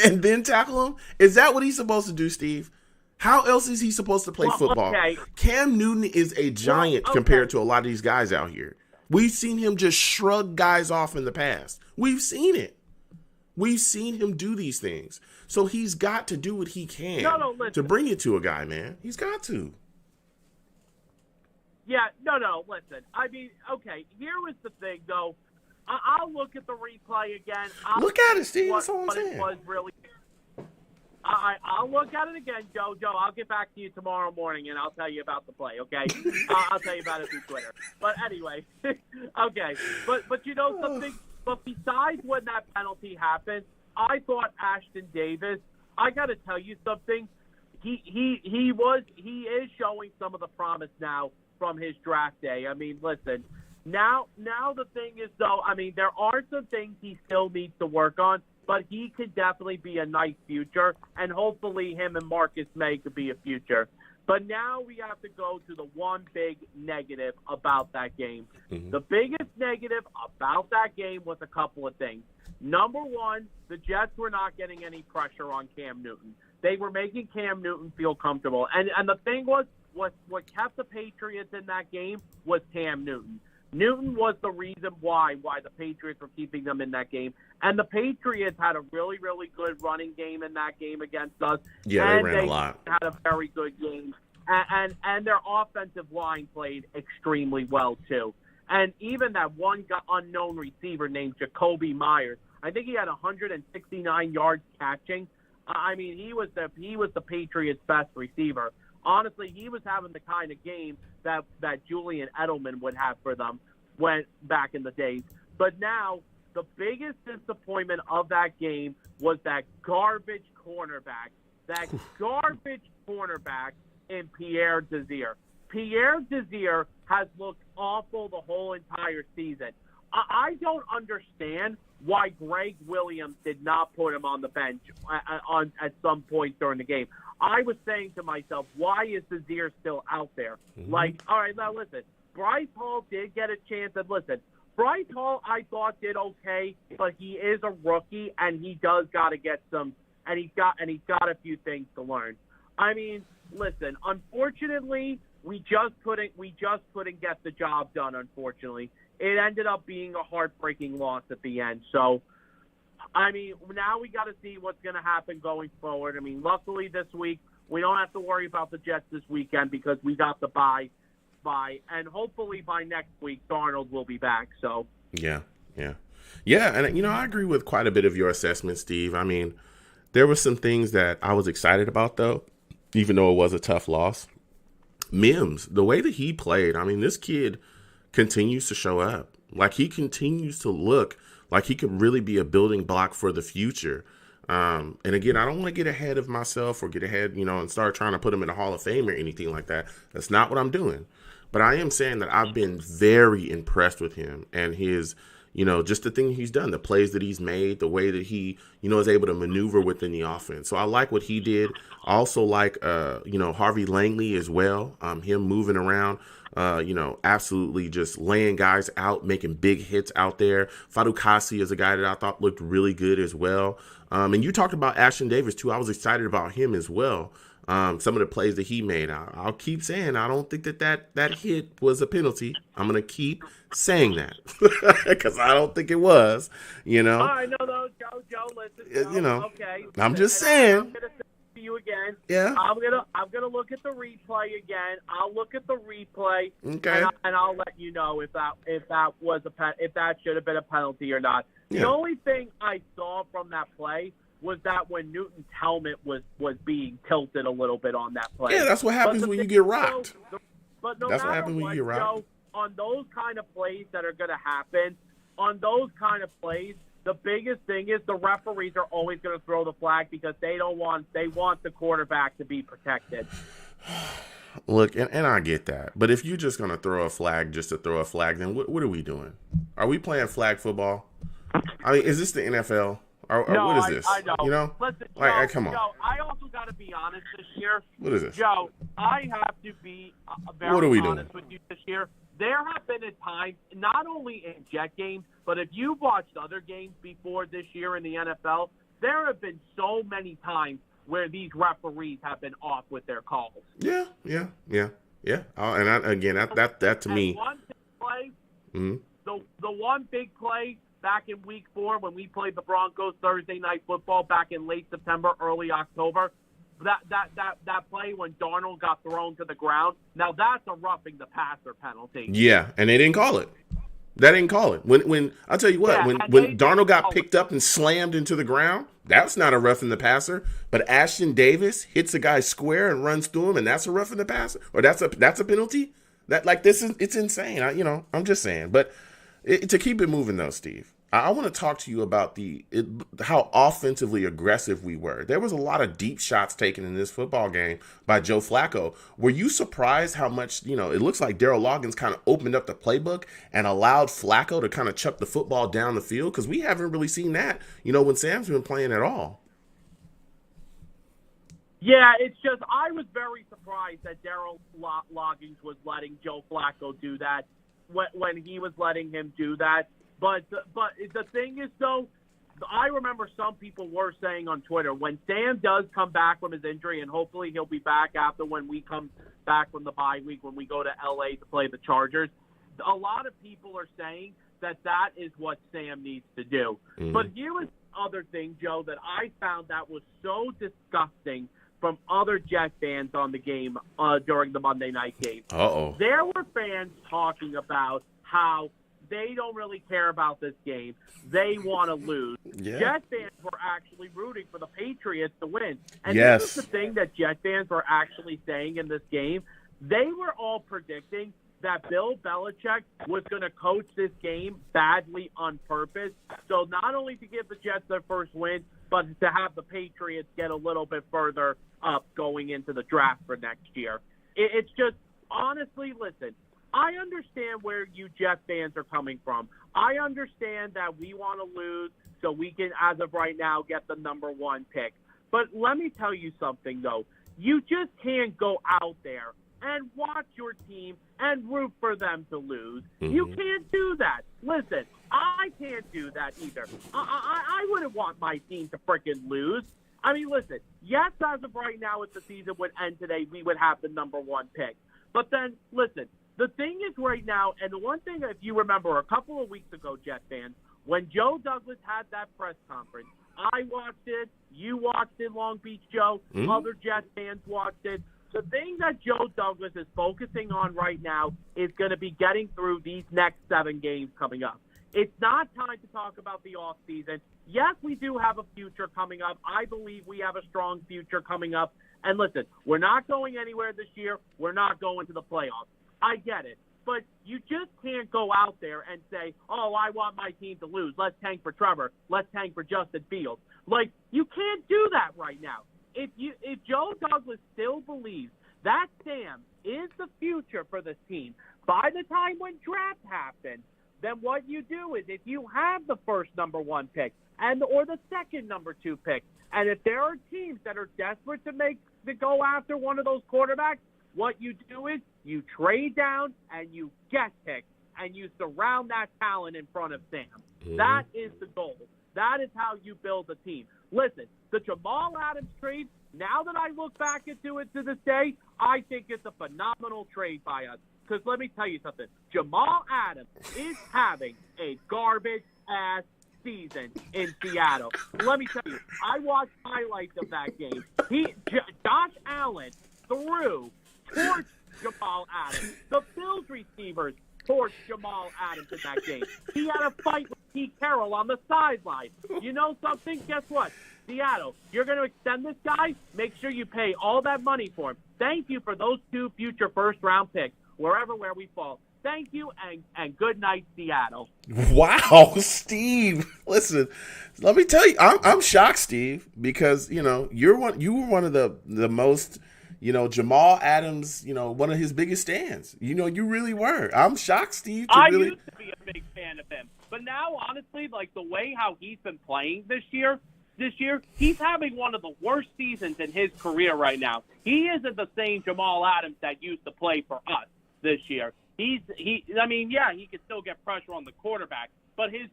And then tackle him? Is that what he's supposed to do, Steve? How else is he supposed to play football? Okay. Cam Newton is a giant compared to a lot of these guys out here. We've seen him just shrug guys off in the past. We've seen it. We've seen him do these things. So he's got to do what he can to bring it to a guy, man. He's got to. Yeah, listen. I mean, okay, here was the thing, though. I'll look at the replay again. Look at it, Steve. That's all I'm saying. It was really. I'll look at it again, Joe. I'll get back to you tomorrow morning, and I'll tell you about the play, okay? I'll tell you about it through Twitter. But anyway, okay. But you know something? But besides when that penalty happened, I thought Ashton Davis, I got to tell you something. He is showing some of the promise now from his draft day. I mean, listen, now the thing is, though, I mean, there are some things he still needs to work on, but he could definitely be a nice future, and hopefully him and Marcus May could be a future. But now we have to go to the one big negative about that game. Mm-hmm. The biggest negative about that game was a couple of things. Number one, the Jets were not getting any pressure on Cam Newton. They were making Cam Newton feel comfortable. And the thing was, what kept the Patriots in that game was Cam Newton. Newton was the reason why the Patriots were keeping them in that game. And the Patriots had a really, really good running game in that game against us. Yeah, and they ran a lot. Had a very good game. And their offensive line played extremely well, too. And even that one unknown receiver named Jacoby Myers, I think he had 169 yards catching. I mean, he was the Patriots' best receiver. Honestly, he was having the kind of game that Julian Edelman would have for them back in the days. But now, the biggest disappointment of that game was that garbage cornerback. That garbage cornerback in Pierre Desir. Pierre Desir has looked awful the whole entire season. I don't understand why Greg Williams did not put him on the bench at some point during the game. I was saying to myself, why is Desir still out there? Mm-hmm. Like, all right, now listen, Bryce Hall did get a chance. And listen, Bryce Hall, I thought, did okay, but he is a rookie, and he does got to get some, and he's got a few things to learn. I mean, listen, unfortunately, we just couldn't get the job done, unfortunately. It ended up being a heartbreaking loss at the end. So, I mean, now we got to see what's going to happen going forward. I mean, luckily this week, we don't have to worry about the Jets this weekend because we got the bye. And hopefully by next week, Darnold will be back. So Yeah. And, I agree with quite a bit of your assessment, Steve. I mean, there were some things that I was excited about, though, even though it was a tough loss. Mims, the way that he played, I mean, this kid continues to show up. Like, he continues to look like he could really be a building block for the future. And again, I don't want to get ahead of myself or get ahead, and start trying to put him in the Hall of Fame or anything like that. That's not what I'm doing. But I am saying that I've been very impressed with him and his, just the thing he's done, the plays that he's made, the way that he, is able to maneuver within the offense. So I like what he did. I also like, Harvey Langley as well. Him moving around, absolutely just laying guys out, making big hits out there. Fadukasi is a guy that I thought looked really good as well. And you talked about Ashton Davis too. I was excited about him as well. Some of the plays that he made. I'll keep saying I don't think that hit was a penalty. I'm going to keep saying that because I don't think it was, All right, no, Joe, listen, Joe, okay. I'm just saying. I'm going to say to you again. Yeah. I'm gonna look at the replay again. I'll look at the replay. Okay. And I'll let you know if that should have been a penalty or not. Yeah. The only thing I saw from that play was that when Newton's helmet was being tilted a little bit on that play. Yeah, that's what happens when you get rocked. But no that's matter what happens when you get rocked. Joe, on those kind of plays that are going to happen, on those kind of plays, the biggest thing is the referees are always going to throw the flag because they want the quarterback to be protected. Look, and I get that. But if you're just going to throw a flag just to throw a flag, then what are we doing? Are we playing flag football? I mean, is this the NFL? Or no, what is this? I know. Listen, Joe, come on. Joe, I also got to be honest this year. What is this? Joe, I have to be very honest with you this year. There have been times, not only in Jet games, but if you've watched other games before this year in the NFL, there have been so many times where these referees have been off with their calls. Yeah. That to me. One big play, mm-hmm. the one big play back in Week 4 when we played the Broncos Thursday Night Football back in late September, early October. That play when Darnold got thrown to the ground. Now that's a roughing the passer penalty. Yeah, and they didn't call it. They didn't call it. When I'll tell you what, when Darnold got picked up and slammed into the ground, that's not a roughing the passer. But Ashton Davis hits a guy square and runs through him, and that's a roughing the passer, or that's a penalty. It's insane. I'm just saying. But to keep it moving though, Steve, I want to talk to you about how offensively aggressive we were. There was a lot of deep shots taken in this football game by Joe Flacco. Were you surprised how much, it looks like Darryl Loggins kind of opened up the playbook and allowed Flacco to kind of chuck the football down the field? Because we haven't really seen that, when Sam's been playing at all. Yeah, it's just I was very surprised that Darryl Loggins was letting Joe Flacco do that when he was letting him do that. But the thing is, though, I remember some people were saying on Twitter, when Sam does come back from his injury, and hopefully he'll be back after when we come back from the bye week when we go to L.A. to play the Chargers, a lot of people are saying that is what Sam needs to do. Mm-hmm. But here was the other thing, Joe, that I found that was so disgusting from other Jet fans on the game during the Monday night game. Uh-oh. There were fans talking about how they don't really care about this game. They want to lose. Yeah. Jet fans were actually rooting for the Patriots to win. And Yes. this is the thing that Jet fans were actually saying in this game. They were all predicting that Bill Belichick was going to coach this game badly on purpose. So not only to give the Jets their first win, but to have the Patriots get a little bit further up going into the draft for next year. It's just, honestly, listen, I understand where you Jet fans are coming from. I understand that we want to lose so we can, as of right now, get the number one pick. But let me tell you something, though. You just can't go out there and watch your team and root for them to lose. Mm-hmm. You can't do that. Listen, I can't do that either. I wouldn't want my team to frickin' lose. I mean, listen, yes, as of right now, if the season would end today, we would have the number one pick. But then, listen, the thing is right now, and the one thing, if you remember a couple of weeks ago, Jet fans, when Joe Douglas had that press conference, I watched it, you watched it, Long Beach Joe, other Jet fans watched it. The thing that Joe Douglas is focusing on right now is going to be getting through these next 7 games coming up. It's not time to talk about the offseason. Yes, we do have a future coming up. I believe we have a strong future coming up. And listen, we're not going anywhere this year. We're not going to the playoffs. I get it. But you just can't go out there and say, oh, I want my team to lose. Let's tank for Trevor. Let's tank for Justin Fields. Like, you can't do that right now. If Joe Douglas still believes that Sam is the future for this team, by the time when draft happens, then what you do is if you have the first number one pick or the second number 2 pick, and if there are teams that are desperate to go after one of those quarterbacks, what you do is you trade down and you get picked and you surround that talent in front of Sam. Mm-hmm. That is the goal. That is how you build a team. Listen, the Jamal Adams trade, now that I look back into it to this day, I think it's a phenomenal trade by us. Because let me tell you something. Jamal Adams is having a garbage-ass season in Seattle. Let me tell you, I watched highlights of that game. Josh Allen threw towards Jamal Adams. The Bills receivers towards Jamal Adams in that game. He had a fight with Pete Carroll on the sideline. You know something? Guess what? Seattle, you're going to extend this guy? Make sure you pay all that money for him. Thank you for those 2 future first-round picks, where we fall. Thank you, and good night, Seattle. Wow, Steve. Listen, let me tell you, I'm shocked, Steve, because, you were one of the most, Jamal Adams, one of his biggest stands. You really were. I'm shocked, Steve. I used to be a big fan of him. But now, honestly, like the way how he's been playing this year, he's having one of the worst seasons in his career right now. He isn't the same Jamal Adams that used to play for us this year. He can still get pressure on the quarterback, but his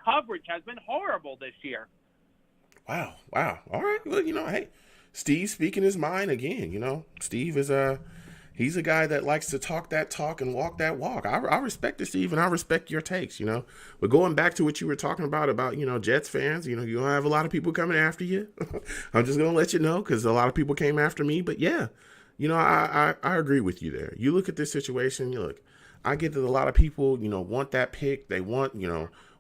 coverage has been horrible this year. Wow. All right. Well, hey, Steve speaking his mind again. Steve is he's a guy that likes to talk that talk and walk that walk. I respect it, Steve, and I respect your takes, But going back to what you were talking about, Jets fans, you don't have a lot of people coming after you. I'm just going to let you know because a lot of people came after me. But, yeah, I agree with you there. You look at this situation, I get that a lot of people, want that pick. They want,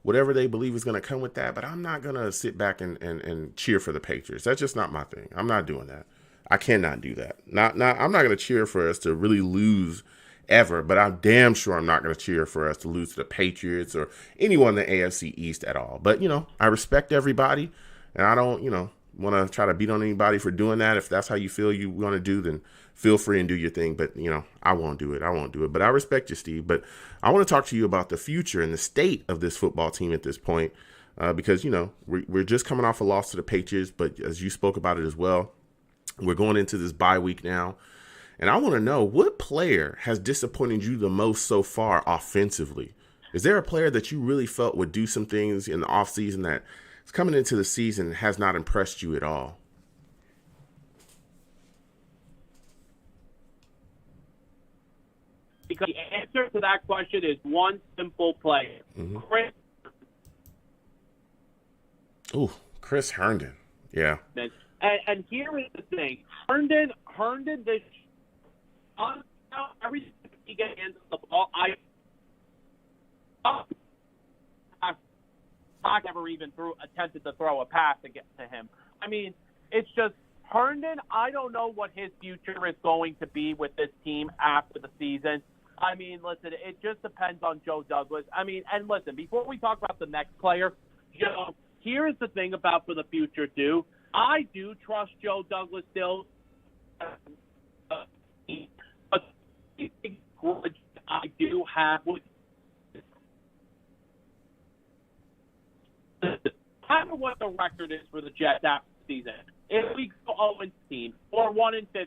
whatever they believe is going to come with that. But I'm not going to sit back and cheer for the Patriots. That's just not my thing. I'm not doing that. I cannot do that. I'm not going to cheer for us to really lose ever, but I'm damn sure I'm not going to cheer for us to lose to the Patriots or anyone in the AFC East at all. But, I respect everybody, and I don't, want to try to beat on anybody for doing that. If that's how you feel you want to do, then feel free and do your thing. But, I won't do it. But I respect you, Steve. But I want to talk to you about the future and the state of this football team at this point because, we're just coming off a loss to the Patriots, but as you spoke about it as well, we're going into this bye week now, and I want to know what player has disappointed you the most so far offensively. Is there a player that you really felt would do some things in the offseason coming into the season has not impressed you at all? Because the answer to that question is one simple player. Chris. Ooh, Chris Herndon. Yeah. And here is the thing. Herndon, this every time he gets into the ball, I never even attempted to throw a pass to get to him. I mean, it's just Herndon, I don't know what his future is going to be with this team after the season. I mean, listen, it just depends on Joe Douglas. I mean, and listen, before we talk about the next player, here's the thing about for the future, too. I do trust Joe Douglas still. But I do have with I don't know what the record is for the Jets after the season. If we go 0-15, or 1-15,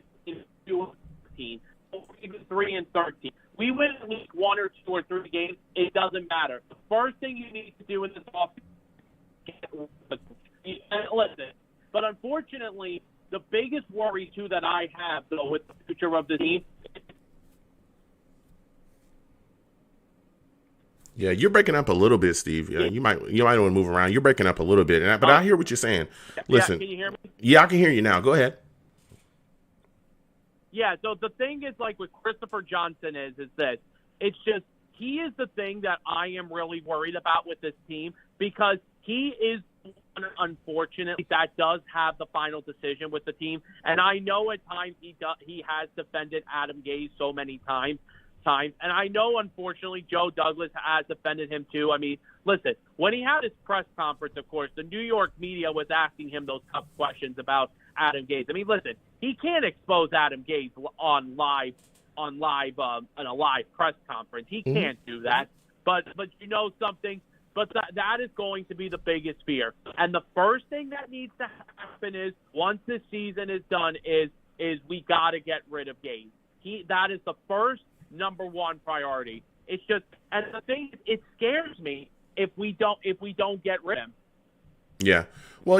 2-15, or even 3-13, we win at least 1 or 2 or 3 games. It doesn't matter. The first thing you need to do in this offseason, and listen. But unfortunately, the biggest worry too that I have though with the future of the team. Yeah, you're breaking up a little bit, Steve. You might want to move around. You're breaking up a little bit, but I hear what you're saying. Listen, yeah, can you hear me? Yeah, I can hear you now. Go ahead. Yeah, so the thing is, like with Christopher Johnson is this. It's just he is the thing that I am really worried about with this team because he is unfortunately that does have the final decision with the team. And I know at times he has defended Adam Gase so many times. And I know, unfortunately, Joe Douglas has defended him, too. I mean, listen, when he had his press conference, of course, the New York media was asking him those tough questions about Adam Gase. I mean, listen, he can't expose Adam Gase on a live press conference. He can't do that. But you know something? But that is going to be the biggest fear. And the first thing that needs to happen is, once this season is done, is we got to get rid of Gase. That is the first number one priority. It's just, and the thing, it scares me if we don't get rid of him. Yeah. Well,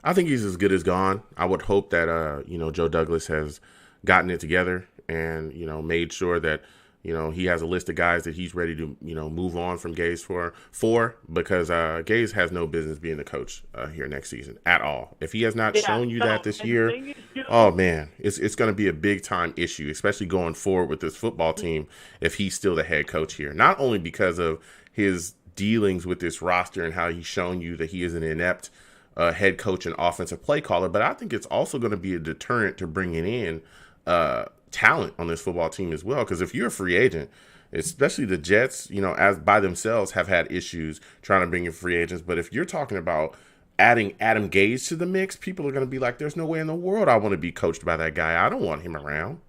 I think he's as good as gone. I would hope that Joe Douglas has gotten it together and made sure that he has a list of guys that he's ready to move on from Gase for because Gase has no business being the coach here next season at all. If he has not shown you that this year, oh man, it's going to be a big time issue, especially going forward with this football team if he's still the head coach here. Not only because of his dealings with this roster and how he's shown you that he is an inept head coach and offensive play caller, but I think it's also going to be a deterrent to bringing in talent on this football team as well. Because if you're a free agent, especially the Jets, as by themselves have had issues trying to bring in free agents. But if you're talking about adding Adam Gase to the mix, people are going to be like, there's no way in the world I want to be coached by that guy. I don't want him around.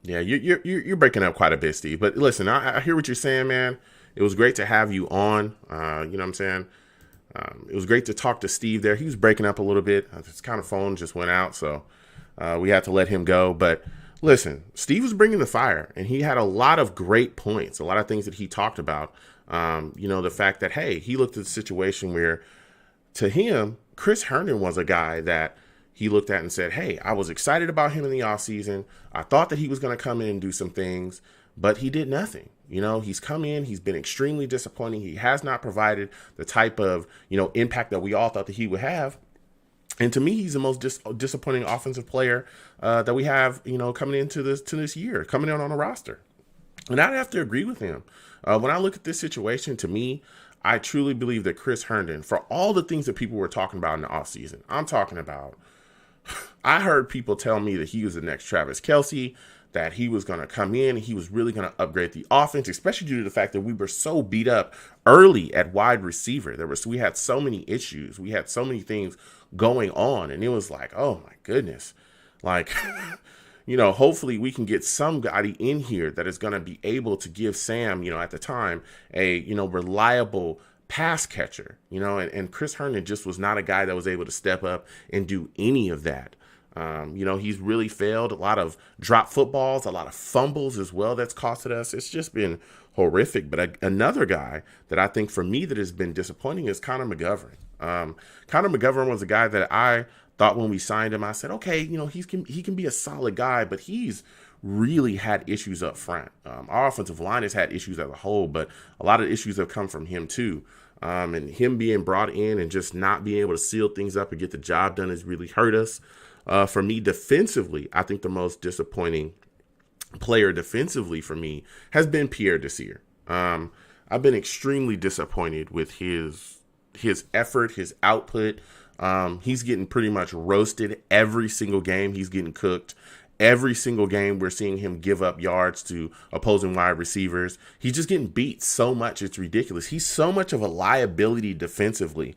Yeah, you're breaking up quite a bit, Steve. But listen, I hear what you're saying, man. It was great to have you on. You know what I'm saying? It was great to talk to Steve there. He was breaking up a little bit. His kind of phone just went out, so we had to let him go. But listen, Steve was bringing the fire, and he had a lot of great points, a lot of things that he talked about. The fact that, hey, he looked at the situation where, to him, Chris Herndon was a guy that he looked at and said, hey, I was excited about him in the offseason. I thought that he was going to come in and do some things, but he did nothing. He's come in, he's been extremely disappointing. He has not provided the type of, impact that we all thought that he would have. And to me, he's the most disappointing offensive player that we have, coming into this year, coming in on a roster. And I'd have to agree with him. When I look at this situation, to me, I truly believe that Chris Herndon, for all the things that people were talking about in the offseason, I'm talking about, I heard people tell me that he was the next Travis Kelce, that he was going to come in, he was really going to upgrade the offense, especially due to the fact that we were so beat up early at wide receiver. We had so many issues. We had so many things going on, and it was like, oh my goodness. Like, hopefully we can get somebody in here that is going to be able to give Sam, at the time, a, reliable pass catcher, and Chris Herndon just was not a guy that was able to step up and do any of that. He's really failed. A lot of drop footballs, a lot of fumbles as well that's costed us. It's just been horrific. But another guy that I think for me that has been disappointing is Connor McGovern. Connor McGovern was a guy that I thought when we signed him, I said, okay, he can be a solid guy, but he's really had issues up front. Our offensive line has had issues as a whole, but a lot of issues have come from him too. And him being brought in and just not being able to seal things up and get the job done has really hurt us. For me, defensively, I think the most disappointing player defensively for me has been Pierre Desir. I've been extremely disappointed with his effort, his output. He's getting pretty much roasted every single game. He's getting cooked. Every single game, we're seeing him give up yards to opposing wide receivers. He's just getting beat so much, it's ridiculous. He's so much of a liability defensively.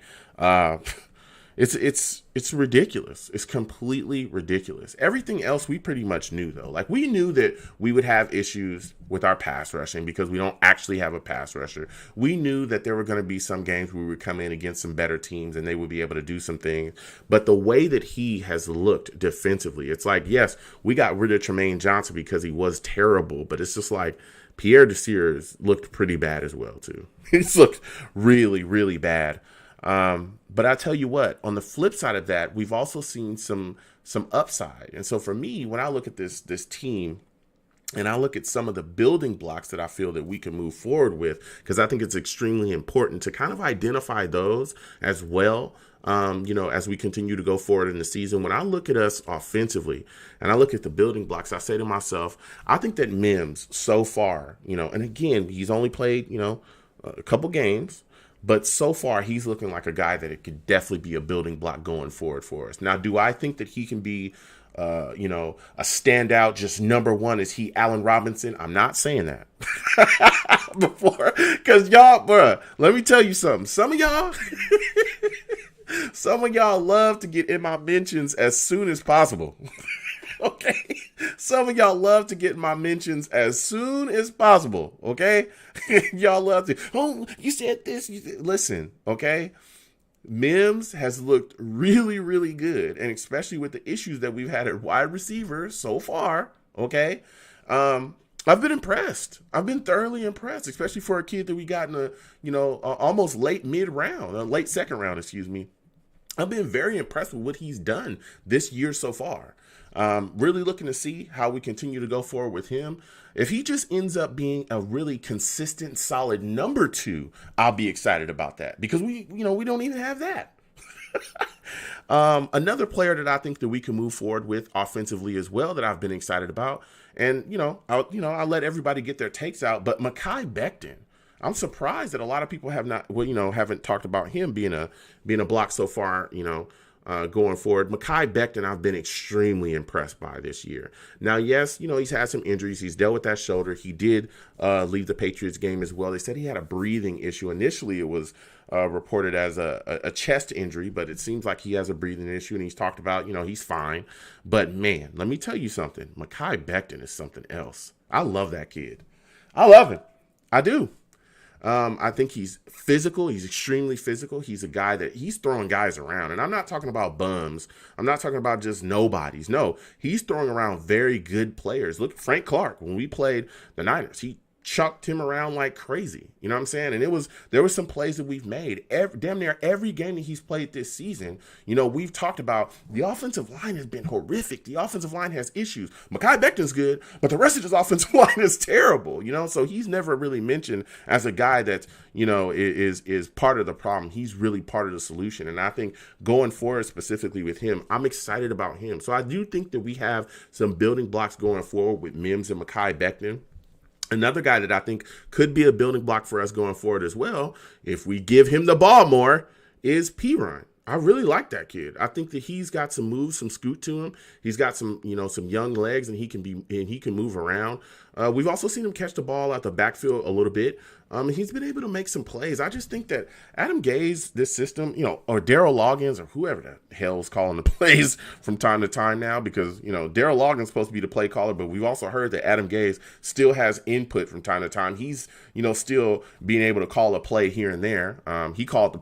It's ridiculous. It's completely ridiculous. Everything else we pretty much knew, though. Like, we knew that we would have issues with our pass rushing because we don't actually have a pass rusher. We knew that there were going to be some games where we would come in against some better teams and they would be able to do some things. But the way that he has looked defensively, it's like, yes, we got rid of Tremaine Johnson because he was terrible, but it's just like Pierre Desir looked pretty bad as well, too. He's looked really, really bad. But I tell you what, on the flip side of that, we've also seen some upside. And so for me, when I look at this team and I look at some of the building blocks that I feel that we can move forward with, because I think it's extremely important to kind of identify those as well. As we continue to go forward in the season, when I look at us offensively and I look at the building blocks, I say to myself, I think that Mims so far, and again, he's only played, a couple games. But so far, he's looking like a guy that it could definitely be a building block going forward for us. Now, do I think that he can be, a standout, just number one? Is he Allen Robinson? I'm not saying that before, because y'all, let me tell you something. Some of y'all love to get in my mentions as soon as possible. Okay, some of y'all love to get my mentions as soon as possible. Okay, y'all love to. Oh, you said this. Listen, okay. Mims has looked really, really good, and especially with the issues that we've had at wide receiver so far. Okay, I've been impressed. I've been thoroughly impressed, especially for a kid that we got in almost late second round. Excuse me. I've been very impressed with what he's done this year so far. Really looking to see how we continue to go forward with him. If he just ends up being a really consistent, solid number 2, I'll be excited about that because we don't even have that. Another player that I think that we can move forward with offensively as well that I've been excited about, and I'll let everybody get their takes out, but Mekhi Becton. I'm surprised that a lot of people haven't talked about him being a block so far, going forward. Mekhi Becton, I've been extremely impressed by this year. Now, yes, he's had some injuries. He's dealt with that shoulder. He did leave the Patriots game as well. They said he had a breathing issue. Initially, it was reported as a chest injury, but it seems like he has a breathing issue, and he's talked about, he's fine. But, man, let me tell you something. Mekhi Becton is something else. I love that kid. I love him. I do. I think he's physical. He's extremely physical. He's a guy that he's throwing guys around. And I'm not talking about bums. I'm not talking about just nobodies. No, he's throwing around very good players. Look, Frank Clark, when we played the Niners, he chucked him around like crazy. You know what I'm saying? And there were some plays that we've made. Damn near every game that he's played this season, we've talked about the offensive line has been horrific. The offensive line has issues. Mekhi Becton's good, but the rest of his offensive line is terrible, So he's never really mentioned as a guy that, is part of the problem. He's really part of the solution. And I think going forward specifically with him, I'm excited about him. So I do think that we have some building blocks going forward with Mims and Mekhi Becton. Another guy that I think could be a building block for us going forward as well, if we give him the ball more, is P-Run. I really like that kid. I think that he's got some moves, some scoot to him. He's got some young legs, and he can move around. We've also seen him catch the ball out the backfield a little bit. He's been able to make some plays. I just think that Adam Gase, this system, or Daryl Loggins, or whoever the hell's calling the plays from time to time now, because, Daryl Loggins is supposed to be the play caller, but we've also heard that Adam Gase still has input from time to time. He's, still being able to call a play here and there. He called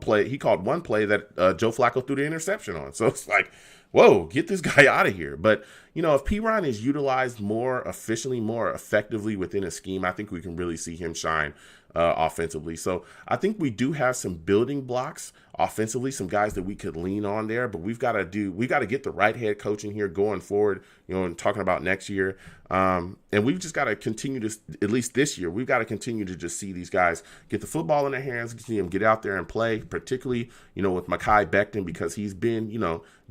one play that Joe Flacco threw the interception on. So it's like, whoa, get this guy out of here. But, if Perine is utilized more efficiently, more effectively within a scheme, I think we can really see him shine offensively. So I think we do have some building blocks offensively, some guys that we could lean on there, but we got to get the right head coach in here going forward, and talking about next year. And we've just got to continue to, at least this year, we've got to continue to just see these guys get the football in their hands, see them get out there and play, particularly, with Mekhi Becton, because he's been,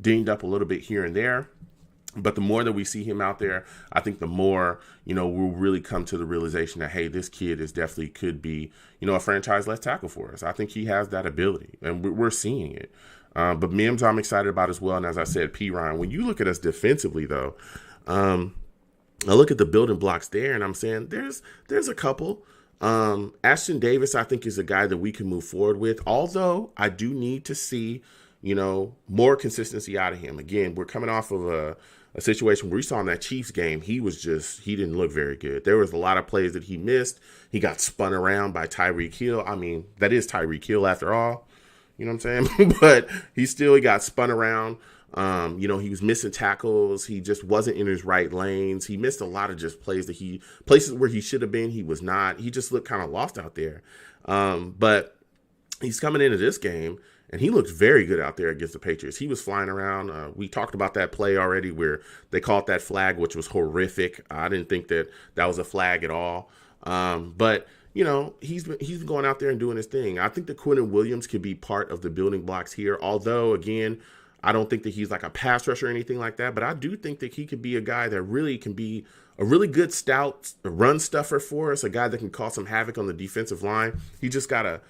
dinged up a little bit here and there. But the more that we see him out there, I think the more, we'll really come to the realization that, hey, this kid is definitely could be, a franchise left tackle for us. I think he has that ability, and we're seeing it. But Mims, I'm excited about as well. And as I said, Perine, when you look at us defensively, though, I look at the building blocks there, and I'm saying there's a couple. Ashton Davis, I think, is a guy that we can move forward with, although I do need to see, more consistency out of him. Again, we're coming off of a situation where we saw in that Chiefs game, he didn't look very good. There was a lot of plays that he missed. He got spun around by Tyreek Hill. I mean, that is Tyreek Hill after all. You know what I'm saying? But he got spun around. He was missing tackles. He just wasn't in his right lanes. He missed a lot of just places where he should have been. He was not. He just looked kind of lost out there. But he's coming into this game, and he looked very good out there against the Patriots. He was flying around. We talked about that play already where they called that flag, which was horrific. I didn't think that was a flag at all. But he's been going out there and doing his thing. I think that Quinnen Williams could be part of the building blocks here. Although, again, I don't think that he's like a pass rusher or anything like that. But I do think that he could be a guy that really can be a really good stout run stuffer for us, a guy that can cause some havoc on the defensive line. He just got to,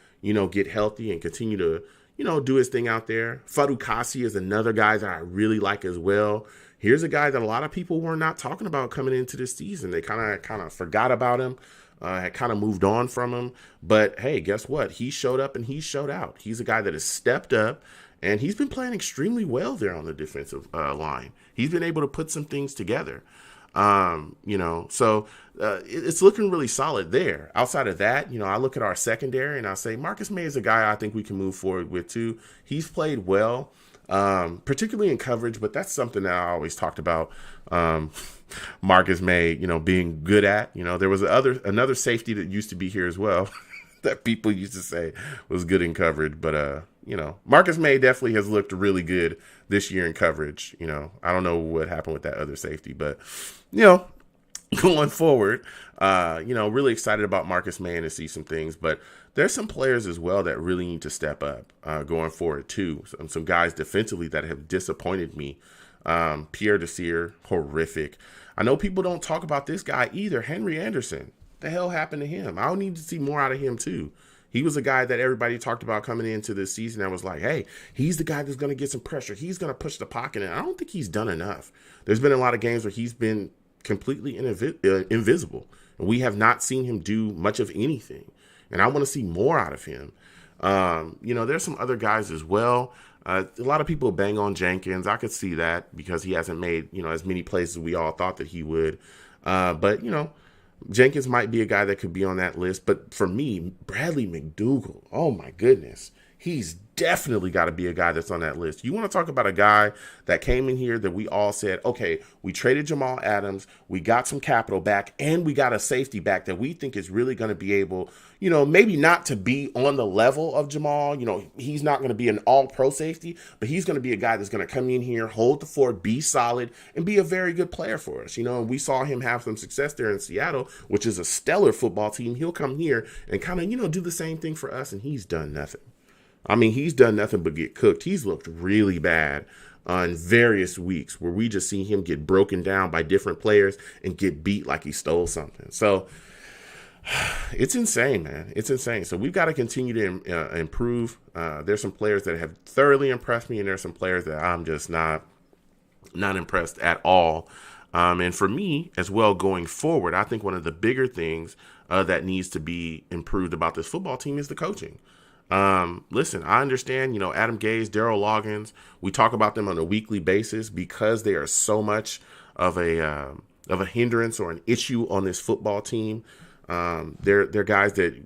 get healthy and continue to, do his thing out there. Fadukasi is another guy that I really like as well. Here's a guy that a lot of people were not talking about coming into this season. They kind of forgot about him, had kind of moved on from him. But, hey, guess what? He showed up and he showed out. He's a guy that has stepped up, and he's been playing extremely well there on the defensive line. He's been able to put some things together. So it's looking really solid there. Outside of that, I look at our secondary and I say Marcus May is a guy I think we can move forward with too. He's played well, particularly in coverage, but that's something that I always talked about. Marcus May, being good at. There was another safety that used to be here as well that people used to say was good in coverage, but Marcus May definitely has looked really good this year in coverage. I don't know what happened with that other safety, but going forward, really excited about Marcus May and to see some things, but there's some players as well that really need to step up going forward too. Some guys defensively that have disappointed me. Pierre Desir, horrific. I know people don't talk about this guy either. Henry Anderson, the hell happened to him? I need to see more out of him too. He was a guy that everybody talked about coming into this season that was like, hey, he's the guy that's going to get some pressure. He's going to push the pocket. And I don't think he's done enough. There's been a lot of games where he's been completely invisible. And we have not seen him do much of anything. And I want to see more out of him. There's some other guys as well. A lot of people bang on Jenkins. I could see that because he hasn't made, as many plays as we all thought that he would. But Jenkins might be a guy that could be on that list. But for me, Bradley McDougald, oh my goodness, he's definitely got to be a guy that's on that list. You want to talk about a guy that came in here that we all said, okay, we traded Jamal Adams, we got some capital back, and we got a safety back that we think is really going to be able, maybe not to be on the level of Jamal. He's not going to be an all-pro safety, but he's going to be a guy that's going to come in here, hold the fort, be solid, and be a very good player for us. And we saw him have some success there in Seattle, which is a stellar football team. He'll come here and kind of, do the same thing for us, and he's done nothing. I mean, he's done nothing but get cooked. He's looked really bad on various weeks where we just see him get broken down by different players and get beat like he stole something. So it's insane, man. It's insane. So we've got to continue to improve. There's some players that have thoroughly impressed me, and there's some players that I'm just not impressed at all. And for me as well going forward, I think one of the bigger things that needs to be improved about this football team is the coaching. Listen, I understand, Adam Gase, Darryl Loggins, we talk about them on a weekly basis because they are so much of a hindrance or an issue on this football team. They're guys that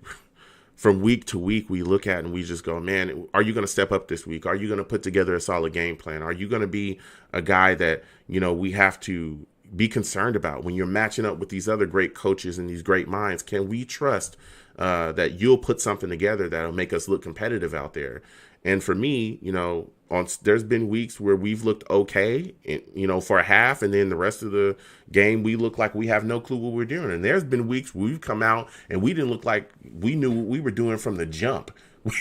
from week to week, we look at and we just go, man, are you going to step up this week? Are you going to put together a solid game plan? Are you going to be a guy that, we have to be concerned about when you're matching up with these other great coaches and these great minds? Can we trust that you'll put something together that'll make us look competitive out there? And for me, there's been weeks where we've looked okay, for a half, and then the rest of the game we look like we have no clue what we're doing. And there's been weeks where we've come out and we didn't look like we knew what we were doing from the jump.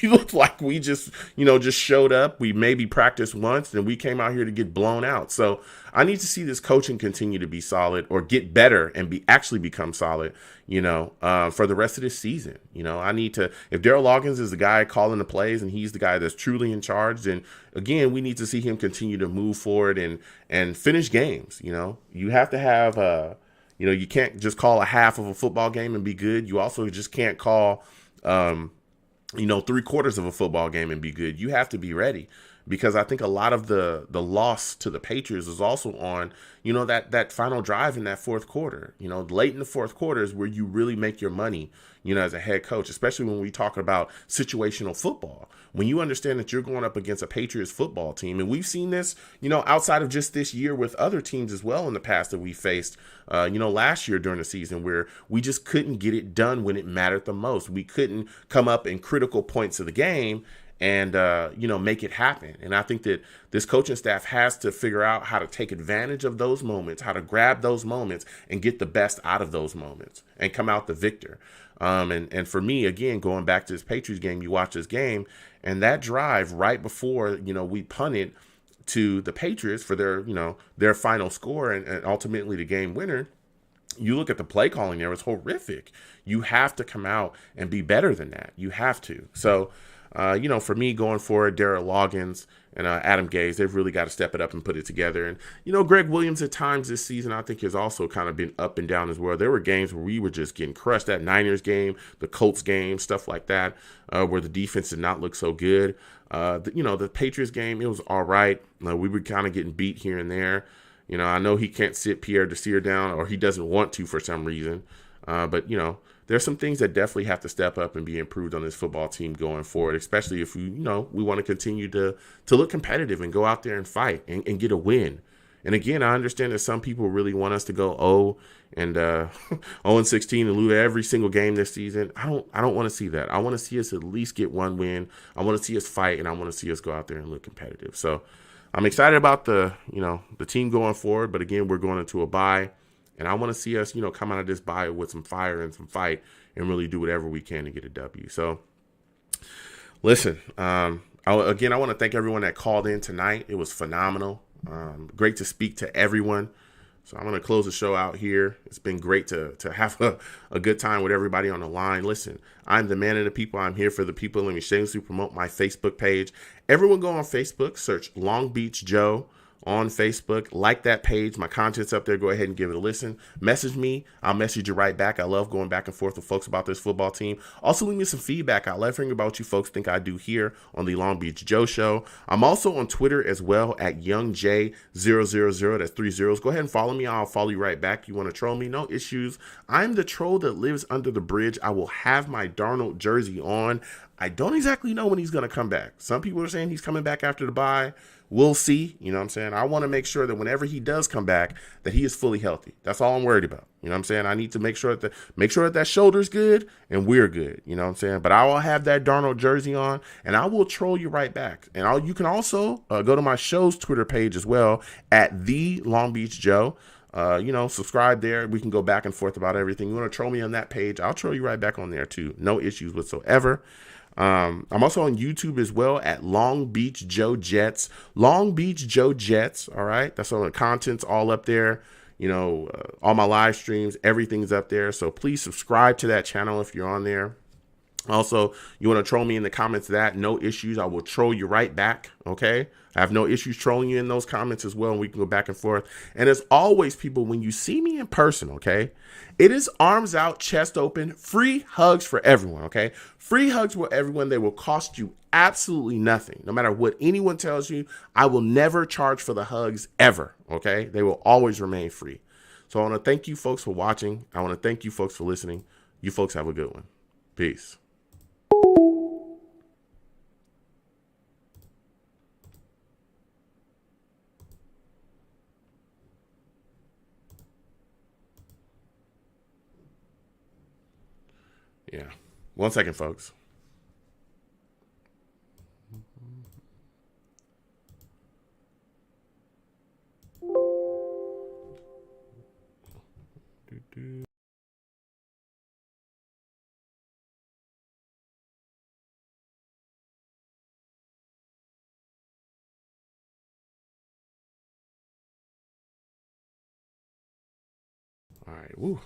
We looked like we just showed up. We maybe practiced once and we came out here to get blown out. So I need to see this coaching continue to be solid or get better and actually become solid, for the rest of this season. I need to, if Darryl Loggins is the guy calling the plays and he's the guy that's truly in charge, then again, we need to see him continue to move forward and finish games. You have to have, you can't just call a half of a football game and be good. You also just can't call, 3/4 of a football game and be good. You have to be ready, because I think a lot of the loss to the Patriots is also on, that final drive in that fourth quarter. Late in the fourth quarter is where you really make your money, as a head coach, especially when we talk about situational football. When you understand that you're going up against a Patriots football team, and we've seen this, outside of just this year with other teams as well in the past that we faced, last year during the season, where we just couldn't get it done when it mattered the most. We couldn't come up in critical points of the game and, make it happen. And I think that this coaching staff has to figure out how to take advantage of those moments, how to grab those moments and get the best out of those moments and come out the victor. And for me, again, going back to this Patriots game, you watch this game and that drive right before, we punted to the Patriots for their final score and ultimately the game winner. You look at the play calling there, it was horrific. You have to come out and be better than that. You have to. So, for me going forward, Darryl Loggins and Adam Gase, they've really got to step it up and put it together. And, Greg Williams at times this season, I think, has also kind of been up and down as well. There were games where we were just getting crushed. That Niners game, the Colts game, stuff like that, where the defense did not look so good. The Patriots game, it was all right. We were kind of getting beat here and there. I know he can't sit Pierre Desir down, or he doesn't want to for some reason. But there's some things that definitely have to step up and be improved on this football team going forward, especially if we want to continue to look competitive and go out there and fight and get a win. And again, I understand that some people really want us to go 0-16 and lose every single game this season. I don't want to see that. I want to see us at least get one win. I want to see us fight, and I want to see us go out there and look competitive. So I'm excited about the team going forward, but again, we're going into a bye. And I want to see us, come out of this bye with some fire and some fight and really do whatever we can to get a W. So, listen, I want to thank everyone that called in tonight. It was phenomenal. Great to speak to everyone. So I'm going to close the show out here. It's been great to have a good time with everybody on the line. Listen, I'm the man of the people. I'm here for the people. Let me shamelessly promote my Facebook page. Everyone go on Facebook, search Long Beach Joe on Facebook. Like that page. My content's up there. Go ahead and give it a listen. Message me. I'll message you right back. I love going back and forth with folks about this football team. Also, leave me some feedback. I love hearing about what you folks think I do here on the Long Beach Joe Show. I'm also on Twitter as well at YoungJ000. That's 3 zeros. Go ahead and follow me. I'll follow you right back. You want to troll me? No issues. I'm the troll that lives under the bridge. I will have my Darnold jersey on. I don't exactly know when he's going to come back. Some people are saying he's coming back after the bye. We'll see. You know what I'm saying? I want to make sure that whenever he does come back, that he is fully healthy. That's all I'm worried about. You know what I'm saying? I need to make sure that shoulder's good and we're good. You know what I'm saying? But I will have that Darnold jersey on and I will troll you right back. And you can also go to my show's Twitter page as well at the Long Beach Joe. Subscribe there. We can go back and forth about everything. You want to troll me on that page? I'll troll you right back on there too. No issues whatsoever. I'm also on YouTube as well at Long Beach Joe Jets. Long Beach Joe Jets. All right. That's all the content's all up there. All my live streams, everything's up there. So please subscribe to that channel if you're on there. Also, you want to troll me in the comments, no issues. I will troll you right back. Okay. I have no issues trolling you in those comments as well. And we can go back and forth. And as always, people, when you see me in person, okay, it is arms out, chest open, free hugs for everyone. Okay. Free hugs for everyone. They will cost you absolutely nothing. No matter what anyone tells you, I will never charge for the hugs ever. Okay. They will always remain free. So I want to thank you folks for watching. I want to thank you folks for listening. You folks have a good one. Peace. Yeah. 1 second, folks. All right. Woo.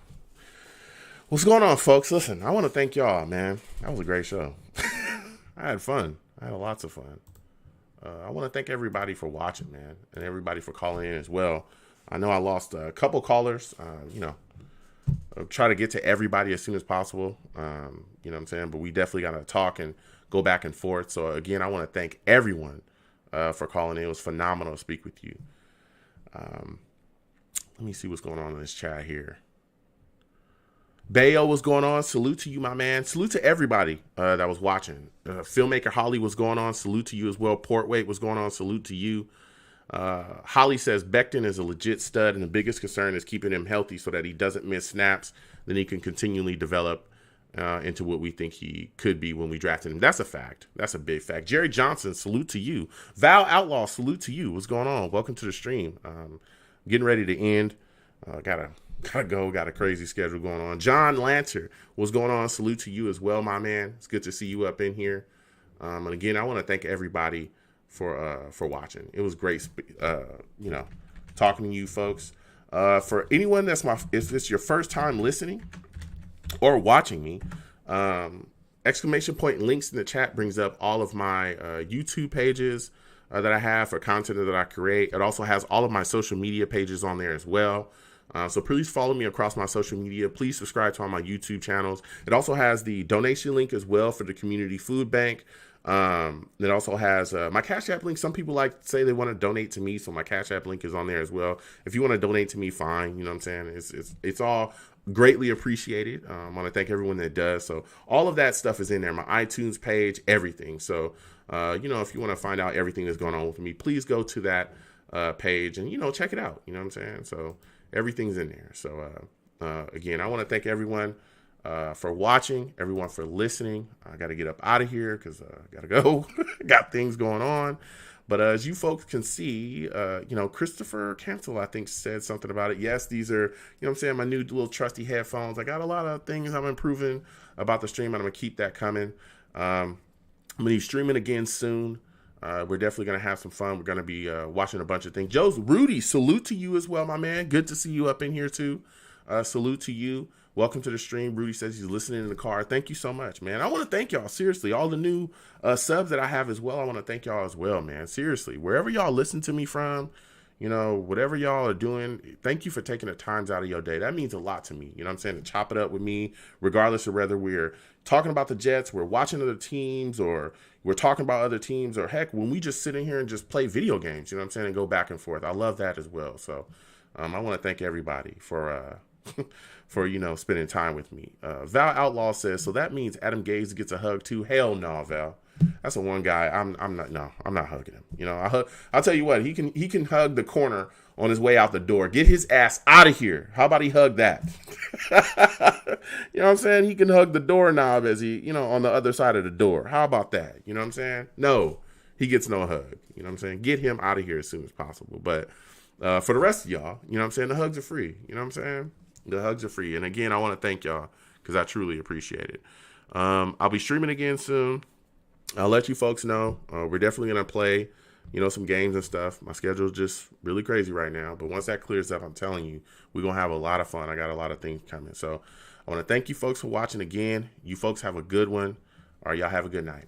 What's going on, folks? Listen, I want to thank y'all, man. That was a great show. I had fun. I had lots of fun. I want to thank everybody for watching, man, and everybody for calling in as well. I know I lost a couple callers. I'll try to get to everybody as soon as possible. You know what I'm saying? But we definitely got to talk and go back and forth. So, again, I want to thank everyone for calling in. It was phenomenal to speak with you. Let me see what's going on in this chat here. Bayo, what's going on? Salute to you, my man. Salute to everybody that was watching. Filmmaker Holly, what's going on? Salute to you as well. Portwait, what's going on? Salute to you. Holly says Becton is a legit stud, and the biggest concern is keeping him healthy so that he doesn't miss snaps. Then he can continually develop into what we think he could be when we drafted him. That's a fact. That's a big fact. Jerry Johnson, salute to you. Val Outlaw, salute to you. What's going on? Welcome to the stream. Getting ready to end. Gotta go. Got a crazy schedule going on. John Lancer, what's going on? Salute to you as well, my man. It's good to see you up in here. And again, I want to thank everybody for watching. It was great, talking to you folks. For anyone if it's your first time listening or watching me, exclamation point links in the chat brings up all of my YouTube pages that I have for content that I create. It also has all of my social media pages on there as well. So please follow me across my social media. Please subscribe to all my YouTube channels. It also has the donation link as well for the community food bank. It also has my Cash App link. Some people like to say they want to donate to me, so my Cash App link is on there as well. If you want to donate to me, fine. You know what I'm saying? It's all greatly appreciated. I want to thank everyone that does. So all of that stuff is in there. My iTunes page, everything. So if you want to find out everything that's going on with me, please go to that page and check it out. You know what I'm saying? So everything's in there. So again, I want to thank everyone for watching, everyone for listening. I got to get up out of here because I got to go. Got things going on. But as you folks can see, Christopher Cancel, I think, said something about it. Yes, these are, my new little trusty headphones. I got a lot of things I'm improving about the stream, and I'm going to keep that coming. I'm going to be streaming again soon. We're definitely going to have some fun. We're going to be watching a bunch of things. Rudy, salute to you as well, my man. Good to see you up in here, too. Salute to you. Welcome to the stream. Rudy says he's listening in the car. Thank you so much, man. I want to thank y'all, seriously. All the new subs that I have as well, I want to thank y'all as well, man. Seriously, wherever y'all listen to me from, whatever y'all are doing, thank you for taking the times out of your day. That means a lot to me. You know what I'm saying? To chop it up with me, regardless of whether we're talking about the Jets, we're watching other teams, or we're talking about other teams, or heck, when we just sit in here and just play video games, you know what I'm saying, and go back and forth. I love that as well. So I want to thank everybody for spending time with me. Val Outlaw says, so that means Adam Gase gets a hug too? Hell no, Val. That's the one guy I'm not hugging him. I'll tell you what, he can hug the corner on his way out the door. Get his ass out of here. How about he hug that? You know what I'm saying? He can hug the doorknob as he, on the other side of the door. How about that? You know what I'm saying? No, he gets no hug. You know what I'm saying? Get him out of here as soon as possible. But for the rest of y'all, you know what I'm saying? The hugs are free. You know what I'm saying? The hugs are free. And again, I want to thank y'all because I truly appreciate it. I'll be streaming again soon. I'll let you folks know. We're definitely going to play, some games and stuff. My schedule is just really crazy right now. But once that clears up, I'm telling you, we're going to have a lot of fun. I got a lot of things coming. So I want to thank you folks for watching again. You folks have a good one. All right, y'all have a good night.